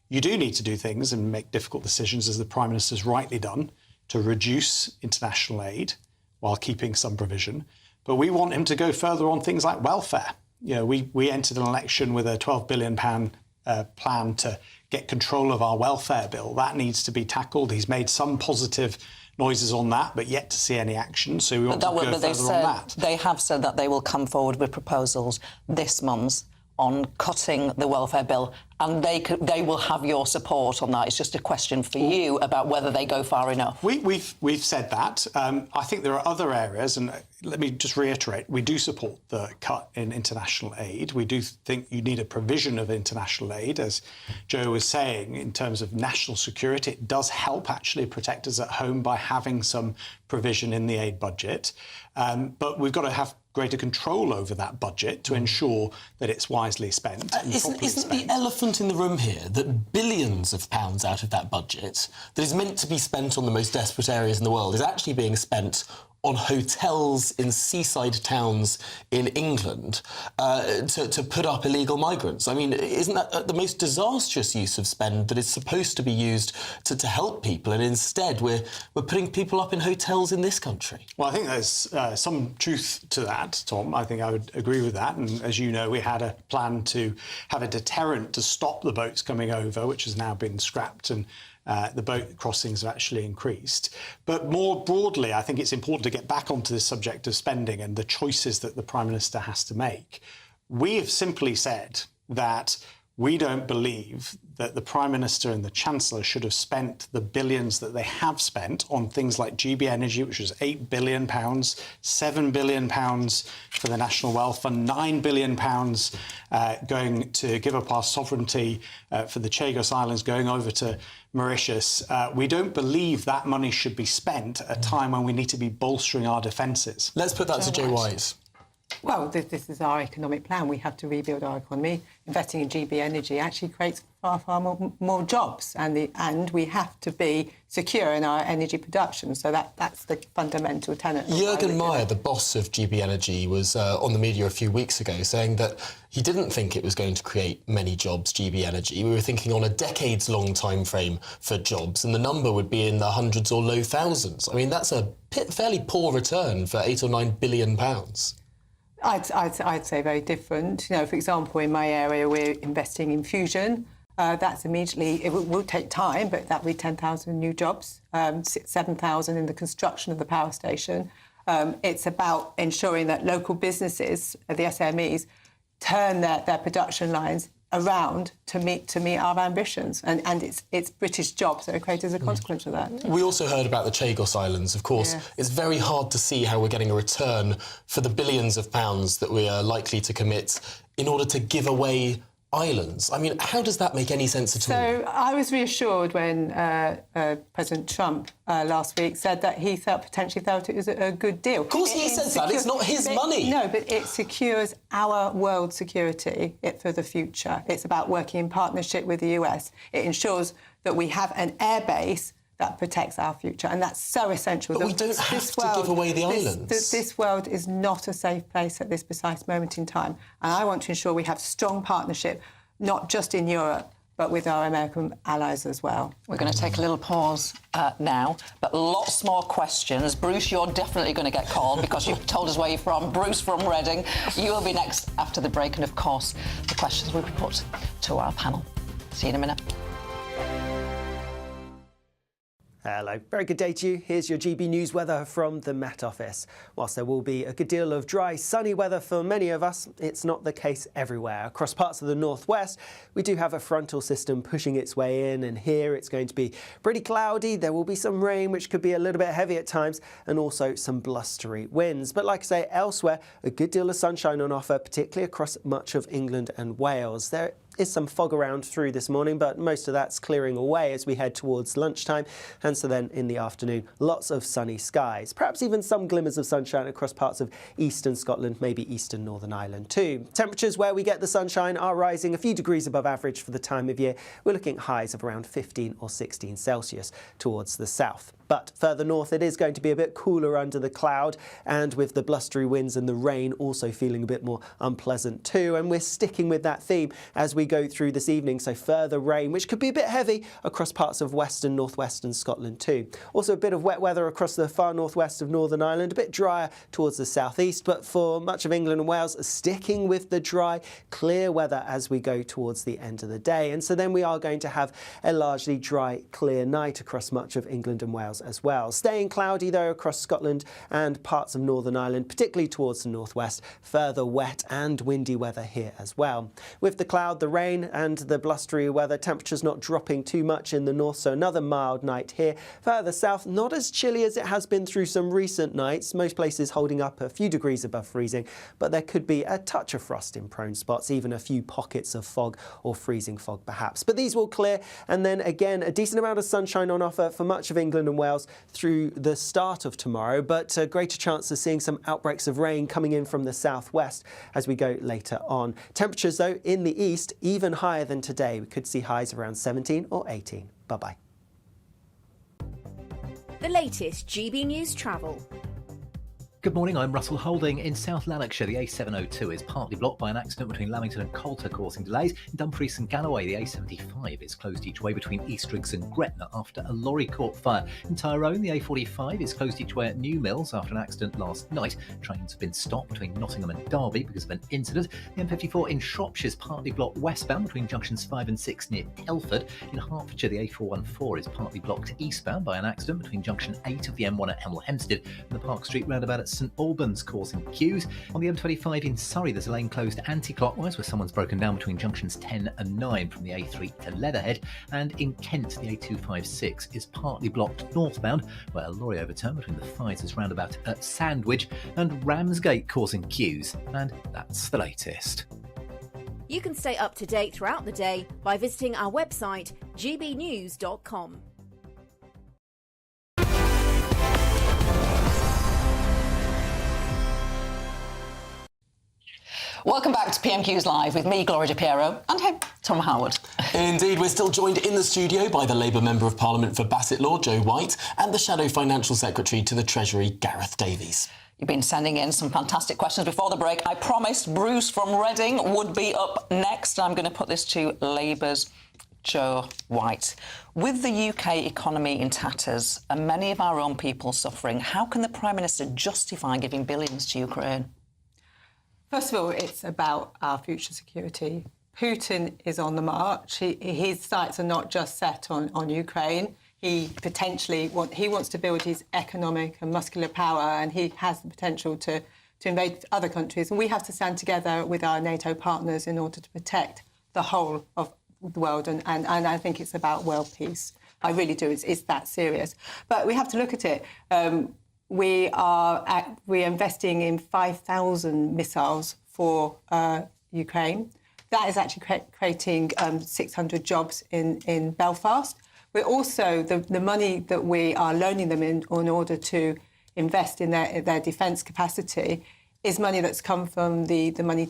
you do need to do things and make difficult decisions, as the Prime Minister's rightly done, to reduce international aid while keeping some provision. But we want him to go further on things like welfare. We entered an election with a £12 billion plan to get control of our welfare bill. That needs to be tackled. He's made some positive noises on that, but yet to see any action. So we want to go further on that. They have said that they will come forward with proposals this month on cutting the welfare bill, and they will have your support on that. It's just a question for you about whether they go far enough. We've said that. I think there are other areas, and let me just reiterate, we do support the cut in international aid. We do think you need a provision of international aid, as Joe was saying, in terms of national security. It does help actually protect us at home by having some provision in the aid budget. But we've got to have greater control over that budget to ensure that it's wisely spent. Isn't the elephant in the room here that billions of pounds out of that budget that is meant to be spent on the most desperate areas in the world is actually being spent on hotels in seaside towns in England to put up illegal migrants. I mean, isn't that the most disastrous use of spend that is supposed to be used to help people, and instead we're putting people up in hotels in this country? Well, I think there's some truth to that, Tom. I think I would agree with that. And as you know, we had a plan to have a deterrent to stop the boats coming over, which has now been scrapped, and the boat crossings have actually increased. But more broadly, I think it's important to get back onto the subject of spending and the choices that the Prime Minister has to make. We have simply said that we don't believe that the Prime Minister and the Chancellor should have spent the billions that they have spent on things like GB Energy, which was £8 billion, £7 billion for the National Wealth Fund, £9 billion going to give up our sovereignty for the Chagos Islands, going over to Mauritius. We don't believe that money should be spent at a time when we need to be bolstering our defences. Let's put that to Joe Wise. Well, this is our economic plan. We have to rebuild our economy. Investing in GB Energy actually creates far more jobs, and we have to be secure in our energy production. So that's the fundamental tenet. Jürgen Meyer, the boss of GB Energy, was on the media a few weeks ago saying that he didn't think it was going to create many jobs, GB Energy. We were thinking on a decades-long time frame for jobs, and the number would be in the hundreds or low thousands. I mean, that's a fairly poor return for £8 or £9 billion. I'd say very different. You know, for example, in my area, we're investing in fusion. That's immediately, it will take time, but that will be 10,000 new jobs, 7,000 in the construction of the power station. It's about ensuring that local businesses, the SMEs, turn their production lines around to meet our ambitions, and it's British jobs that are created as a consequence of that. We also heard about the Chagos Islands, of course. Yes. It's very hard to see how we're getting a return for the billions of pounds that we are likely to commit in order to give away islands. I mean, how does that make any sense at all? So I was reassured when President Trump last week said that he potentially felt it was a good deal. Of course he says that. It's not his money. No, but it secures our world security for the future. It's about working in partnership with the US. It ensures that we have an air base that protects our future, and that's so essential. But we don't have to give away the islands. This world is not a safe place at this precise moment in time, and I want to ensure we have strong partnership, not just in Europe, but with our American allies as well. We're going to take a little pause now, but lots more questions. Bruce, you're definitely going to get called because you've told us where you're from. Bruce from Reading. You will be next after the break, and of course, the questions will be put to our panel. See you in a minute. Hello, very good day to you. Here's your GB News weather from the Met Office. Whilst there will be a good deal of dry, sunny weather for many of us, it's not the case everywhere. Across parts of the northwest, we do have a frontal system pushing its way in, and here it's going to be pretty cloudy. There will be some rain, which could be a little bit heavy at times, and also some blustery winds. But like I say, elsewhere, a good deal of sunshine on offer, particularly across much of England and Wales. There is some fog around through this morning, but most of that's clearing away as we head towards lunchtime, and so then in the afternoon, lots of sunny skies. Perhaps even some glimmers of sunshine across parts of eastern Scotland, maybe eastern Northern Ireland too. Temperatures where we get the sunshine are rising a few degrees above average for the time of year. We're looking at highs of around 15 or 16 Celsius towards the south. But further north, it is going to be a bit cooler under the cloud, and with the blustery winds and the rain also feeling a bit more unpleasant too. And we're sticking with that theme as we go through this evening. So further rain, which could be a bit heavy across parts of western, northwestern Scotland too. Also a bit of wet weather across the far northwest of Northern Ireland, a bit drier towards the southeast. But for much of England and Wales, sticking with the dry, clear weather as we go towards the end of the day. And so then we are going to have a largely dry, clear night across much of England and Wales as well. Staying cloudy though across Scotland and parts of Northern Ireland, particularly towards the northwest. Further wet and windy weather here as well. With the cloud, the rain and the blustery weather, temperatures not dropping too much in the north, so another mild night here. Further south, not as chilly as it has been through some recent nights. Most places holding up a few degrees above freezing, but there could be a touch of frost in prone spots, even a few pockets of fog or freezing fog perhaps. But these will clear, and then again a decent amount of sunshine on offer for much of England and Wales through the start of tomorrow, but a greater chance of seeing some outbreaks of rain coming in from the southwest as we go later on. Temperatures though in the east even higher than today. We could see highs around 17 or 18. Bye-bye. The latest GB News travel. Good morning, I'm Russell Holding. In South Lanarkshire, the A702 is partly blocked by an accident between Lamington and Coulter, causing delays. In Dumfries and Galloway, the A75 is closed each way between Eastriggs and Gretna after a lorry caught fire. In Tyrone, the A45 is closed each way at New Mills after an accident last night. Trains have been stopped between Nottingham and Derby because of an incident. The M54 in Shropshire is partly blocked westbound between junctions 5 and 6 near Telford. In Hertfordshire, the A414 is partly blocked eastbound by an accident between junction 8 of the M1 at Hemel Hempstead and the Park Street roundabout at St Albans, causing queues. On the M25 in Surrey, there's a lane closed anti-clockwise where someone's broken down between junctions 10 and 9 from the A3 to Leatherhead. And in Kent, the A256 is partly blocked northbound where a lorry overturned between the Thizers roundabout at Sandwich and Ramsgate, causing queues. And that's the latest. You can stay up to date throughout the day by visiting our website gbnews.com. Welcome back to PMQs Live with me, Gloria DePiero, and him, Tom Howard. Indeed, we're still joined in the studio by the Labour Member of Parliament for Bassett Law, Joe White, and the Shadow Financial Secretary to the Treasury, Gareth Davies. You've been sending in some fantastic questions before the break. I promised Bruce from Reading would be up next. I'm going to put this to Labour's Joe White. With the UK economy in tatters and many of our own people suffering, how can the Prime Minister justify giving billions to Ukraine? First of all, it's about our future security. Putin is on the march. His sights are not just set on Ukraine. He potentially wants to build his economic and muscular power, and he has the potential to invade other countries. And we have to stand together with our NATO partners in order to protect the whole of the world. And I think it's about world peace. I really do. It's that serious. But we have to look at it. We're investing in 5,000 missiles for Ukraine. That is actually creating 600 jobs in Belfast. We're also, the money that we are loaning them in order to invest in their defence capacity is money that's come from the money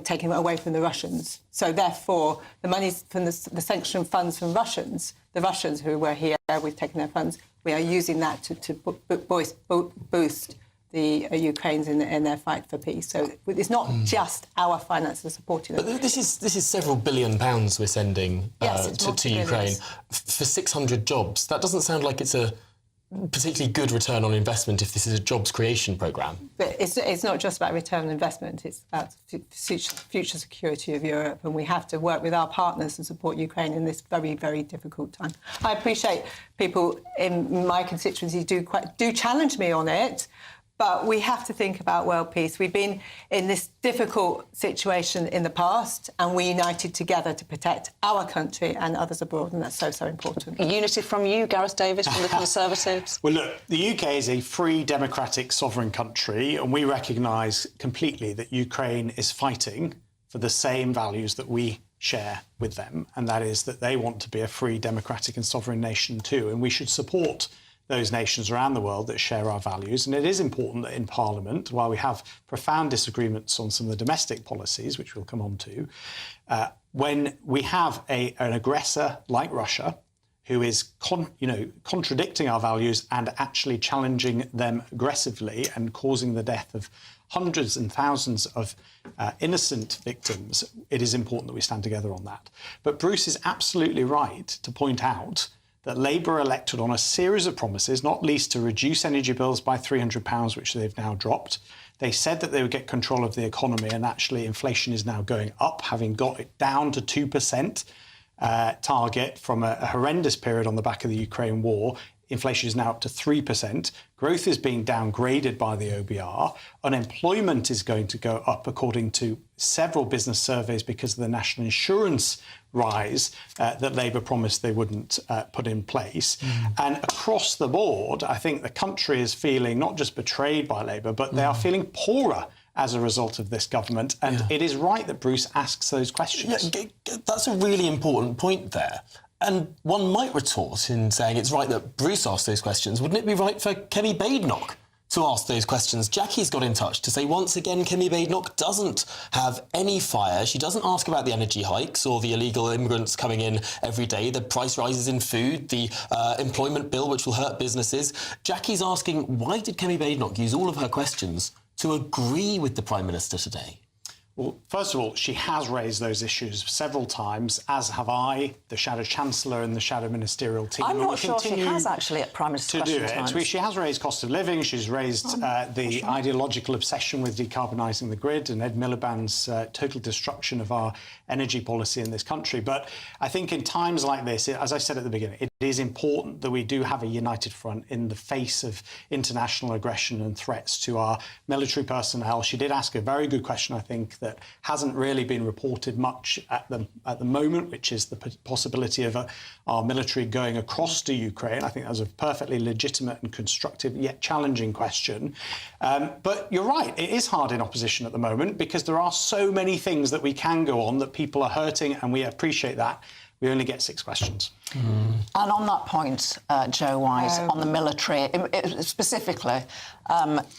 taken away from the Russians. So therefore, the money from the sanctioned funds from the Russians who were here, we've taken their funds, we are using that to boost the Ukrainians in their fight for peace. So it's not just our finances supporting them. But this is several £billion we're sending to Ukraine for 600 jobs. That doesn't sound like it's a particularly good return on investment if this is a jobs creation programme. But it's not just about return on investment, it's about future security of Europe, and we have to work with our partners to support Ukraine in this very, very difficult time. I appreciate people in my constituency do challenge me on it, but we have to think about world peace. We've been in this difficult situation in the past, and we united together to protect our country and others abroad, and that's so, so important. Unity from you, Gareth Davies, from the Conservatives. Well, look, the UK is a free, democratic, sovereign country, and we recognise completely that Ukraine is fighting for the same values that we share with them, and that is that they want to be a free, democratic and sovereign nation too, and we should support those nations around the world that share our values. And it is important that in Parliament, while we have profound disagreements on some of the domestic policies, which we'll come on to, when we have an aggressor like Russia, who is contradicting our values and actually challenging them aggressively and causing the death of hundreds and thousands of innocent victims, it is important that we stand together on that. But Bruce is absolutely right to point out that Labour elected on a series of promises, not least to reduce energy bills by £300, which they've now dropped. They said that they would get control of the economy, and actually inflation is now going up, having got it down to 2% target from a horrendous period on the back of the Ukraine war. Inflation is now up to 3%. Growth is being downgraded by the OBR. Unemployment is going to go up, according to several business surveys, because of the national insurance rise that Labour promised they wouldn't put in place. And across the board, I think the country is feeling not just betrayed by Labour, but they are feeling poorer as a result of this government. And it is right that Bruce asks those questions. Yeah, that's a really important point there. And one might retort in saying it's right that Bruce asked those questions. Wouldn't it be right for Kemi Badenoch To ask those questions, Jackie's got in touch to say once again Kemi Badenoch doesn't have any fire. She doesn't ask about the energy hikes or the illegal immigrants coming in every day, the price rises in food, the employment bill which will hurt businesses. Jackie's asking, why did Kemi Badenoch use all of her questions to agree with the Prime Minister today? Well, first of all, she has raised those issues several times, as have I, the Shadow Chancellor and the Shadow Ministerial team. I'm not sure she has actually at Prime Minister's question times. She has raised cost of living, she's raised the ideological obsession with decarbonising the grid and Ed Miliband's total destruction of our energy policy in this country. But I think in times like this, as I said at the beginning, it is important that we do have a united front in the face of international aggression and threats to our military personnel. She did ask a very good question, I think, that hasn't really been reported much at the moment, which is the possibility of our military going across to Ukraine. I think that was a perfectly legitimate and constructive yet challenging question. But you're right, it is hard in opposition at the moment because there are so many things that we can go on that people are hurting, and we appreciate that. We only get 6 questions. And on that point, Joe White, on the military, specifically,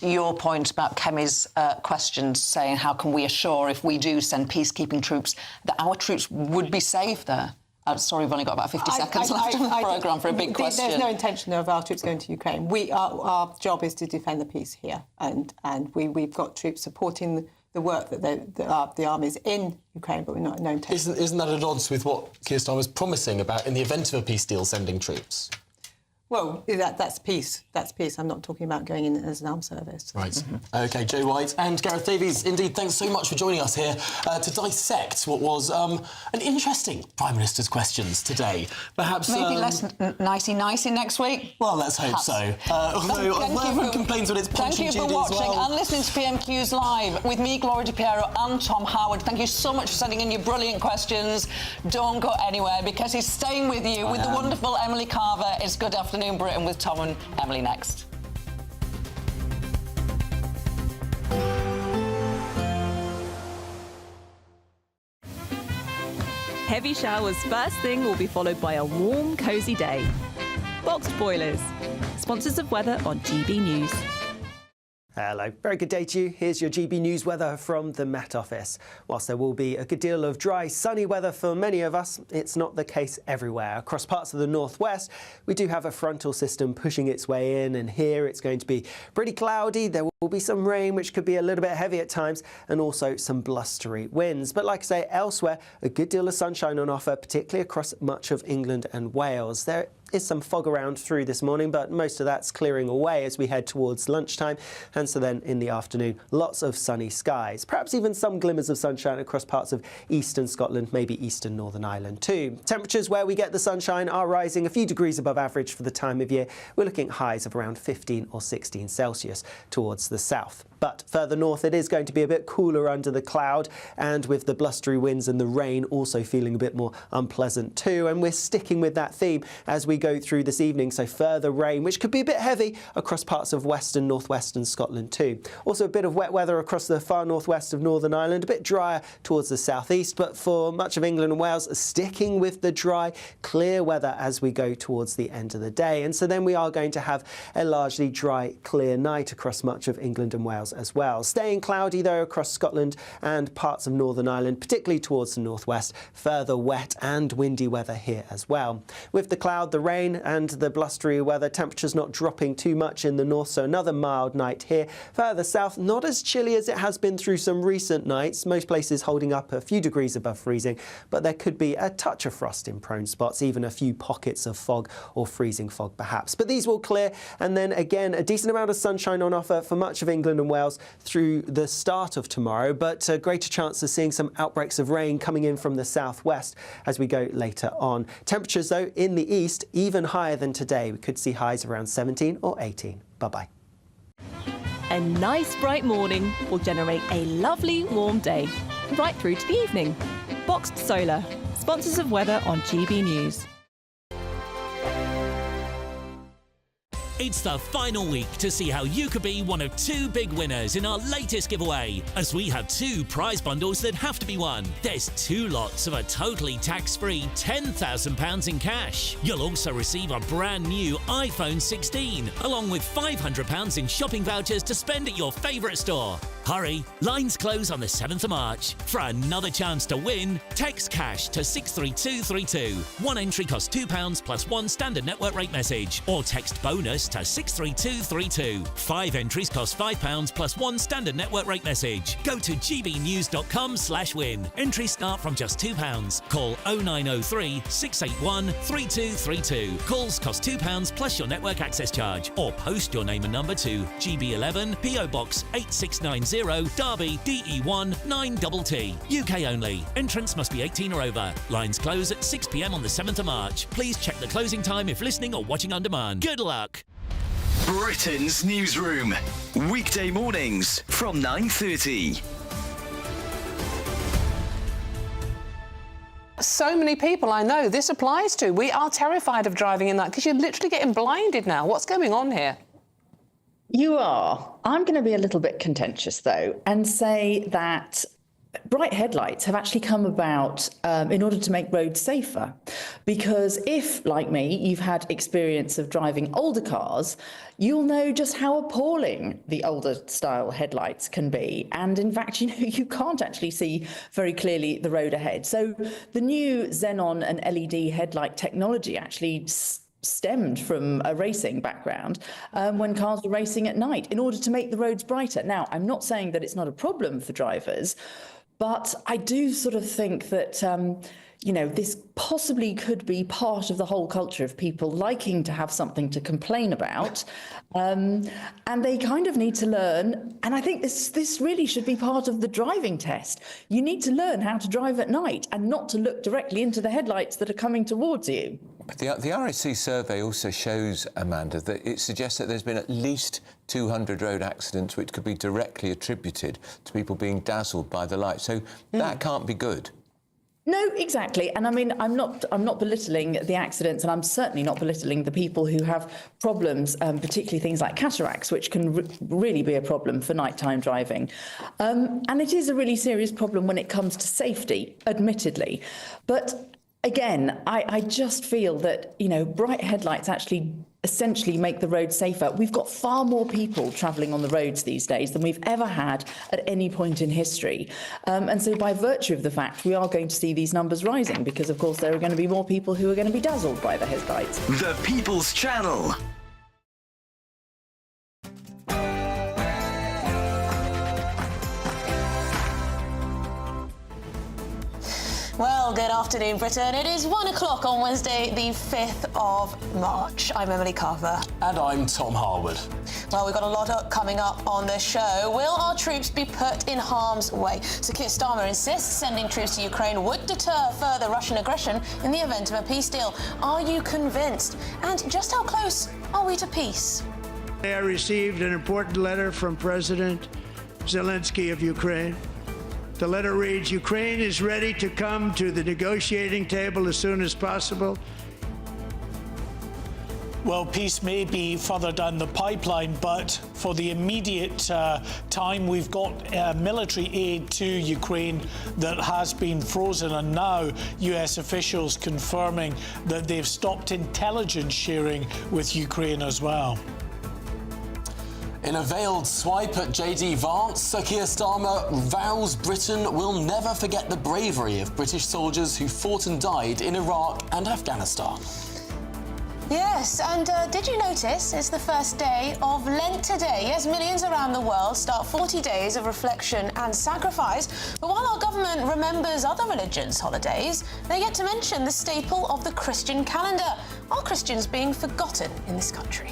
your point about Kemi's questions saying how can we assure if we do send peacekeeping troops that our troops would be safe there? Sorry, we've only got about 50 seconds left on the programme for a big question. There's no intention of our troops going to Ukraine. Our job is to defend the peace here, and we've got troops supporting the work that the army's in Ukraine, but we're not no intention. Isn't that at odds with what Keir Starmer was promising about, in the event of a peace deal, sending troops? Well, that's peace. That's peace. I'm not talking about going in as an armed service. Right. OK, Joe White and Gareth Davies, indeed, thanks so much for joining us here to dissect what was an interesting Prime Minister's questions today. Perhaps... Maybe less nicey-nicey next week? Well, let's hope so. Although everyone complains when it's Punch and Judy as well. Thank you for watching and listening to PMQs Live with me, Gloria DiPiero, and Tom Howard. Thank you so much for sending in your brilliant questions. Don't go anywhere because he's staying with you with the wonderful Emily Carver. It's Good Afternoon Britain with Tom and Emily next. Heavy showers first thing will be followed by a warm, cosy day. Boxed boilers, sponsors of weather on GB News. Hello, very good day to you. Here's your GB News weather from the Met Office. Whilst there will be a good deal of dry, sunny weather for many of us, it's not the case everywhere. Across parts of the northwest, we do have a frontal system pushing its way in, and here it's going to be pretty cloudy. There will be some rain, which could be a little bit heavy at times, and also some blustery winds. But like I say, elsewhere, a good deal of sunshine on offer, particularly across much of England and Wales. There is some fog around through this morning, but most of that's clearing away as we head towards lunchtime. And so then in the afternoon, lots of sunny skies, perhaps even some glimmers of sunshine across parts of eastern Scotland, maybe eastern Northern Ireland too. Temperatures where we get the sunshine are rising a few degrees above average for the time of year. We're looking at highs of around 15 or 16 Celsius towards the south. But further north, it is going to be a bit cooler under the cloud, and with the blustery winds and the rain also feeling a bit more unpleasant too. And we're sticking with that theme as we go through this evening, so further rain, which could be a bit heavy across parts of western, northwestern Scotland too. Also a bit of wet weather across the far northwest of Northern Ireland, a bit drier towards the southeast, but for much of England and Wales, sticking with the dry, clear weather as we go towards the end of the day. And so then we are going to have a largely dry, clear night across much of England and Wales as well. Staying cloudy though across Scotland and parts of Northern Ireland, particularly towards the northwest. Further wet and windy weather here as well. With the cloud, the rain and the blustery weather, temperatures not dropping too much in the north, so another mild night here. Further south, not as chilly as it has been through some recent nights. Most places holding up a few degrees above freezing, but there could be a touch of frost in prone spots, even a few pockets of fog or freezing fog perhaps. But these will clear, and then again a decent amount of sunshine on offer for much of England and Wales through the start of tomorrow, but a greater chance of seeing some outbreaks of rain coming in from the southwest as we go later on. Temperatures though in the east even higher than today. We could see highs around 17 or 18. Bye-bye. A nice bright morning will generate a lovely warm day, right through to the evening. Boxed Solar, sponsors of weather on GB News. It's the final week to see how you could be one of 2 big winners in our latest giveaway, as we have 2 prize bundles that have to be won. There's 2 lots of a totally tax-free £10,000 in cash. You'll also receive a brand new iPhone 16, along with £500 in shopping vouchers to spend at your favourite store. Hurry, lines close on the 7th of March. For another chance to win, text cash to 63232. One entry costs £2 plus 1 standard network rate message, or text bonus to 63232. 5 entries cost £5 plus 1 standard network rate message. Go to gbnews.com/win. Entries start from just £2. Call 0903 681 3232. Calls cost £2 plus your network access charge, or post your name and number to GB11 PO Box 8690 Derby DE1 9TT. UK only. Entrants must be 18 or over. Lines close at 6 p.m. on the 7th of March. Please check the closing time if listening or watching on demand. Good luck. Britain's Newsroom. Weekday mornings from 9:30. So many people I know this applies to. We are terrified of driving in that because you're literally getting blinded now. What's going on here? You are. I'm going to be a little bit contentious, though, and say that bright headlights have actually come about in order to make roads safer. Because if, like me, you've had experience of driving older cars, you'll know just how appalling the older style headlights can be. And in fact, you can't actually see very clearly the road ahead. So the new xenon and LED headlight technology actually stemmed from a racing background when cars were racing at night in order to make the roads brighter. Now, I'm not saying that it's not a problem for drivers, but I do sort of think that, this possibly could be part of the whole culture of people liking to have something to complain about. And they kind of need to learn, and I think this really should be part of the driving test. You need to learn how to drive at night and not to look directly into the headlights that are coming towards you. But the RSC survey also shows, Amanda, that it suggests that there's been at least 200 road accidents which could be directly attributed to people being dazzled by the light. So that can't be good. No, exactly. And I mean, I'm not belittling the accidents, and I'm certainly not belittling the people who have problems, particularly things like cataracts, which can really be a problem for nighttime driving. And it is a really serious problem when it comes to safety, admittedly. But again, I just feel that, bright headlights actually essentially make the road safer. We've got far more people travelling on the roads these days than we've ever had at any point in history. And so by virtue of the fact, we are going to see these numbers rising because, of course, there are going to be more people who are going to be dazzled by the headlights. The People's Channel. Well, good afternoon, Britain. It is 1 o'clock on Wednesday, the 5th of March. I'm Emily Carver. And I'm Tom Harwood. Well, we've got a lot coming up on the show. Will our troops be put in harm's way? Sir Keir Starmer insists sending troops to Ukraine would deter further Russian aggression in the event of a peace deal. Are you convinced? And just how close are we to peace? I received an important letter from President Zelensky of Ukraine. The letter reads, Ukraine is ready to come to the negotiating table as soon as possible. Well, peace may be further down the pipeline, but for the immediate time, we've got military aid to Ukraine that has been frozen, and now US officials confirming that they've stopped intelligence sharing with Ukraine as well. In a veiled swipe at JD Vance, Sir Keir Starmer vows Britain will never forget the bravery of British soldiers who fought and died in Iraq and Afghanistan. Yes, and did you notice it's the first day of Lent today? Yes, millions around the world start 40 days of reflection and sacrifice. But while our government remembers other religions' holidays, they get to mention the staple of the Christian calendar. Are Christians being forgotten in this country?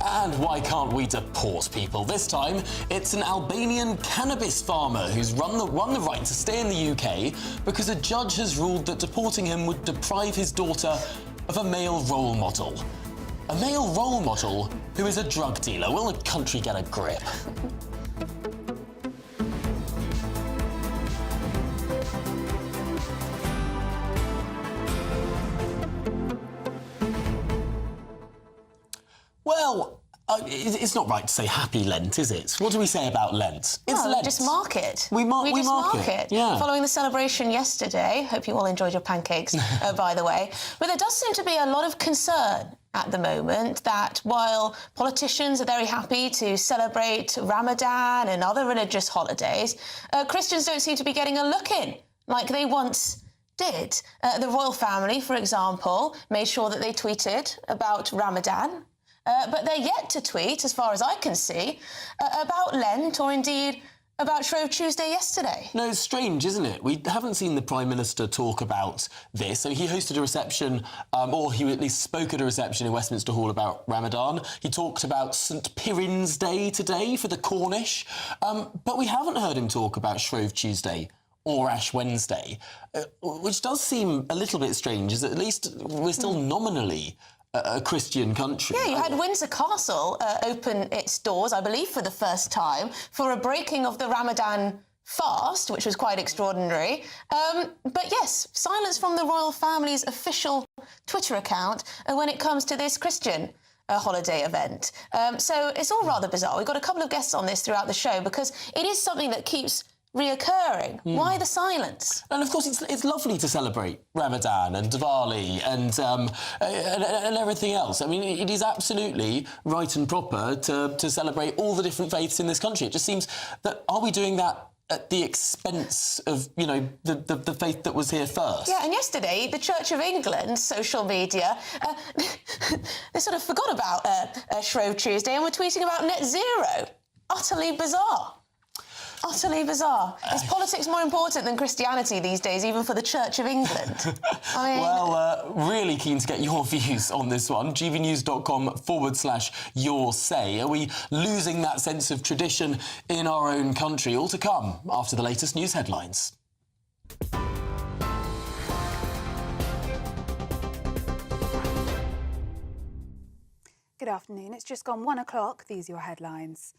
And why can't we deport people? This time, it's an Albanian cannabis farmer who's won the right to stay in the UK because a judge has ruled that deporting him would deprive his daughter of a male role model. A male role model who is a drug dealer. Will the country get a grip? It's not right to say Happy Lent, is it? What do we say about Lent? It's Well, Lent. we just mark it. We mark it. Yeah. Following the celebration yesterday, hope you all enjoyed your pancakes, by the way. But there does seem to be a lot of concern at the moment that while politicians are very happy to celebrate Ramadan and other religious holidays, Christians don't seem to be getting a look in like they once did. The royal family, for example, made sure that they tweeted about Ramadan, but they're yet to tweet, as far as I can see, about Lent or indeed about Shrove Tuesday yesterday. No, it's strange, isn't it? We haven't seen the Prime Minister talk about this. I mean, he hosted a reception, or he at least spoke at a reception in Westminster Hall about Ramadan. He talked about St Piran's Day today for the Cornish, but we haven't heard him talk about Shrove Tuesday or Ash Wednesday, which does seem a little bit strange, as at least we're still nominally a Christian country. Yeah, you had Windsor Castle open its doors, I believe, for the first time for a breaking of the Ramadan fast, which was quite extraordinary. But yes, silence from the royal family's official Twitter account when it comes to this Christian holiday event. So it's all rather bizarre. We've got a couple of guests on this throughout the show because it is something that keeps reoccurring. Why the silence? And of course, it's lovely to celebrate Ramadan and Diwali and everything else. I mean, it is absolutely right and proper to celebrate all the different faiths in this country. It just seems that, are we doing that at the expense of, you know, the faith that was here first? Yeah, and yesterday, the Church of England, social media, they sort of forgot about Shrove Tuesday and were tweeting about net zero. Utterly bizarre. Utterly bizarre. Is politics more important than Christianity these days, even for the Church of England? I mean... Well, really keen to get your views on this one. gbnews.com/your say. Are we losing that sense of tradition in our own country? All to come after the latest news headlines. Good afternoon. It's just gone 1 o'clock. These are your headlines.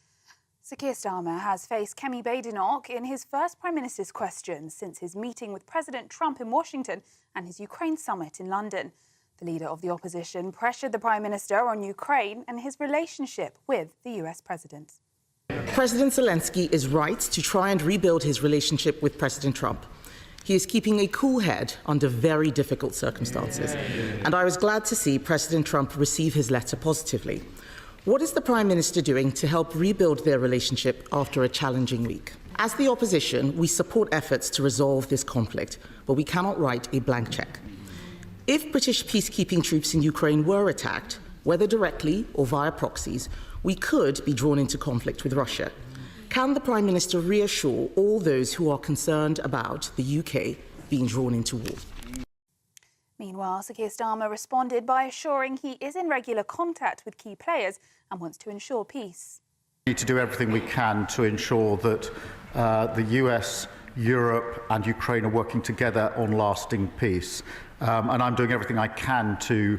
Sir Keir Starmer has faced Kemi Badenoch in his first Prime Minister's questions since his meeting with President Trump in Washington and his Ukraine summit in London. The leader of the opposition pressured the Prime Minister on Ukraine and his relationship with the US President. President Zelensky is right to try and rebuild his relationship with President Trump. He is keeping a cool head under very difficult circumstances. And I was glad to see President Trump receive his letter positively. What is the Prime Minister doing to help rebuild their relationship after a challenging week? As the opposition, we support efforts to resolve this conflict, but we cannot write a blank cheque. If British peacekeeping troops in Ukraine were attacked, whether directly or via proxies, we could be drawn into conflict with Russia. Can the Prime Minister reassure all those who are concerned about the UK being drawn into war? Meanwhile, Sir Keir Starmer responded by assuring he is in regular contact with key players and wants to ensure peace. We need to do everything we can to ensure that the US, Europe and Ukraine are working together on lasting peace. And I'm doing everything I can to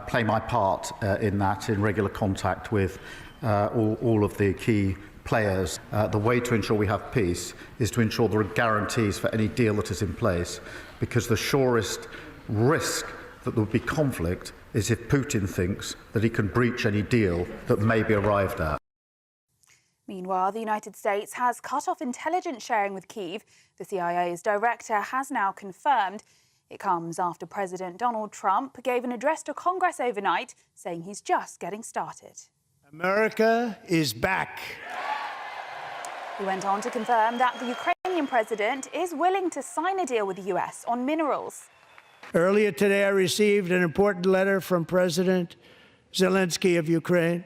play my part in that, in regular contact with all of the key players. The way to ensure we have peace is to ensure there are guarantees for any deal that is in place, because the surest risk that there will be conflict is if Putin thinks that he can breach any deal that may be arrived at. Meanwhile, the United States has cut off intelligence sharing with Kyiv. The CIA's director has now confirmed. It comes after President Donald Trump gave an address to Congress overnight, saying he's just getting started. America is back. He went on to confirm that the Ukrainian president is willing to sign a deal with the US on minerals. Earlier today, I received an important letter from President Zelensky of Ukraine.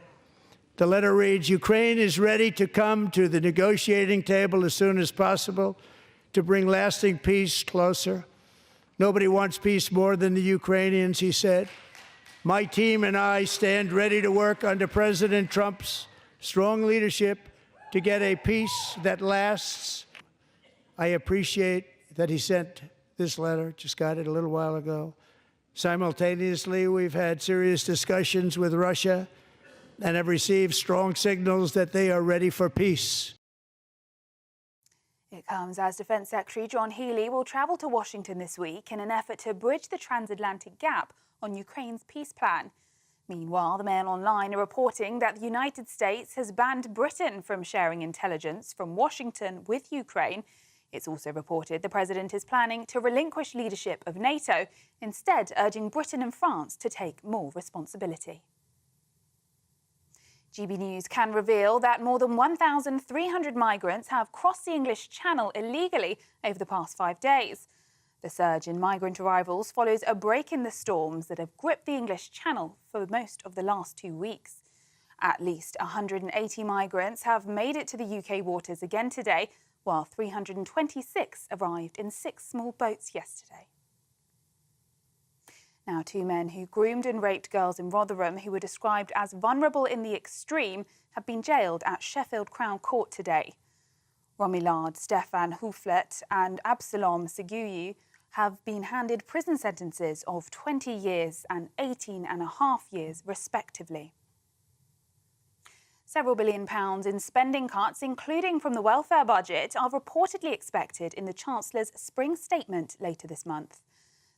The letter reads, Ukraine is ready to come to the negotiating table as soon as possible to bring lasting peace closer. Nobody wants peace more than the Ukrainians, he said. My team and I stand ready to work under President Trump's strong leadership to get a peace that lasts. I appreciate that he sent this letter, just got it a little while ago. Simultaneously, we've had serious discussions with Russia and have received strong signals that they are ready for peace. It comes as Defence Secretary John Healey will travel to Washington this week in an effort to bridge the transatlantic gap on Ukraine's peace plan. Meanwhile, the Mail Online are reporting that the United States has banned Britain from sharing intelligence from Washington with Ukraine. It's also reported the president is planning to relinquish leadership of NATO, instead urging Britain and France to take more responsibility. GB News can reveal that more than 1,300 migrants have crossed the English Channel illegally over the past 5 days. The surge in migrant arrivals follows a break in the storms that have gripped the English Channel for most of the last 2 weeks. At least 180 migrants have made it to the UK waters again today, while 326 arrived in 6 small boats yesterday. Now, 2 men who groomed and raped girls in Rotherham who were described as vulnerable in the extreme have been jailed at Sheffield Crown Court today. Romilard Stefan Houflet and Absalom Seguyi have been handed prison sentences of 20 years and 18.5 years, respectively. Several £billion in spending cuts, including from the welfare budget, are reportedly expected in the Chancellor's spring statement later this month.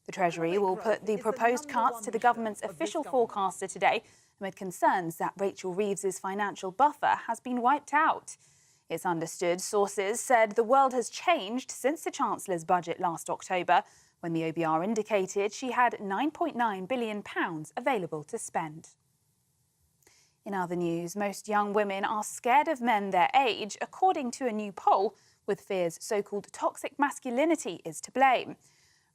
The Treasury will put the proposed cuts to the government's official forecaster today amid concerns that Rachel Reeves's financial buffer has been wiped out. It's understood sources said the world has changed since the Chancellor's budget last October, when the OBR indicated she had £9.9 billion available to spend. In other news, most young women are scared of men their age, according to a new poll, with fears so-called toxic masculinity is to blame.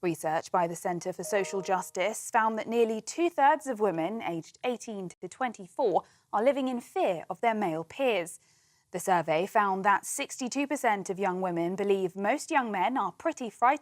Research by the Centre for Social Justice found that nearly 2/3 of women aged 18 to 24 are living in fear of their male peers. The survey found that 62% of young women believe most young men are pretty frightened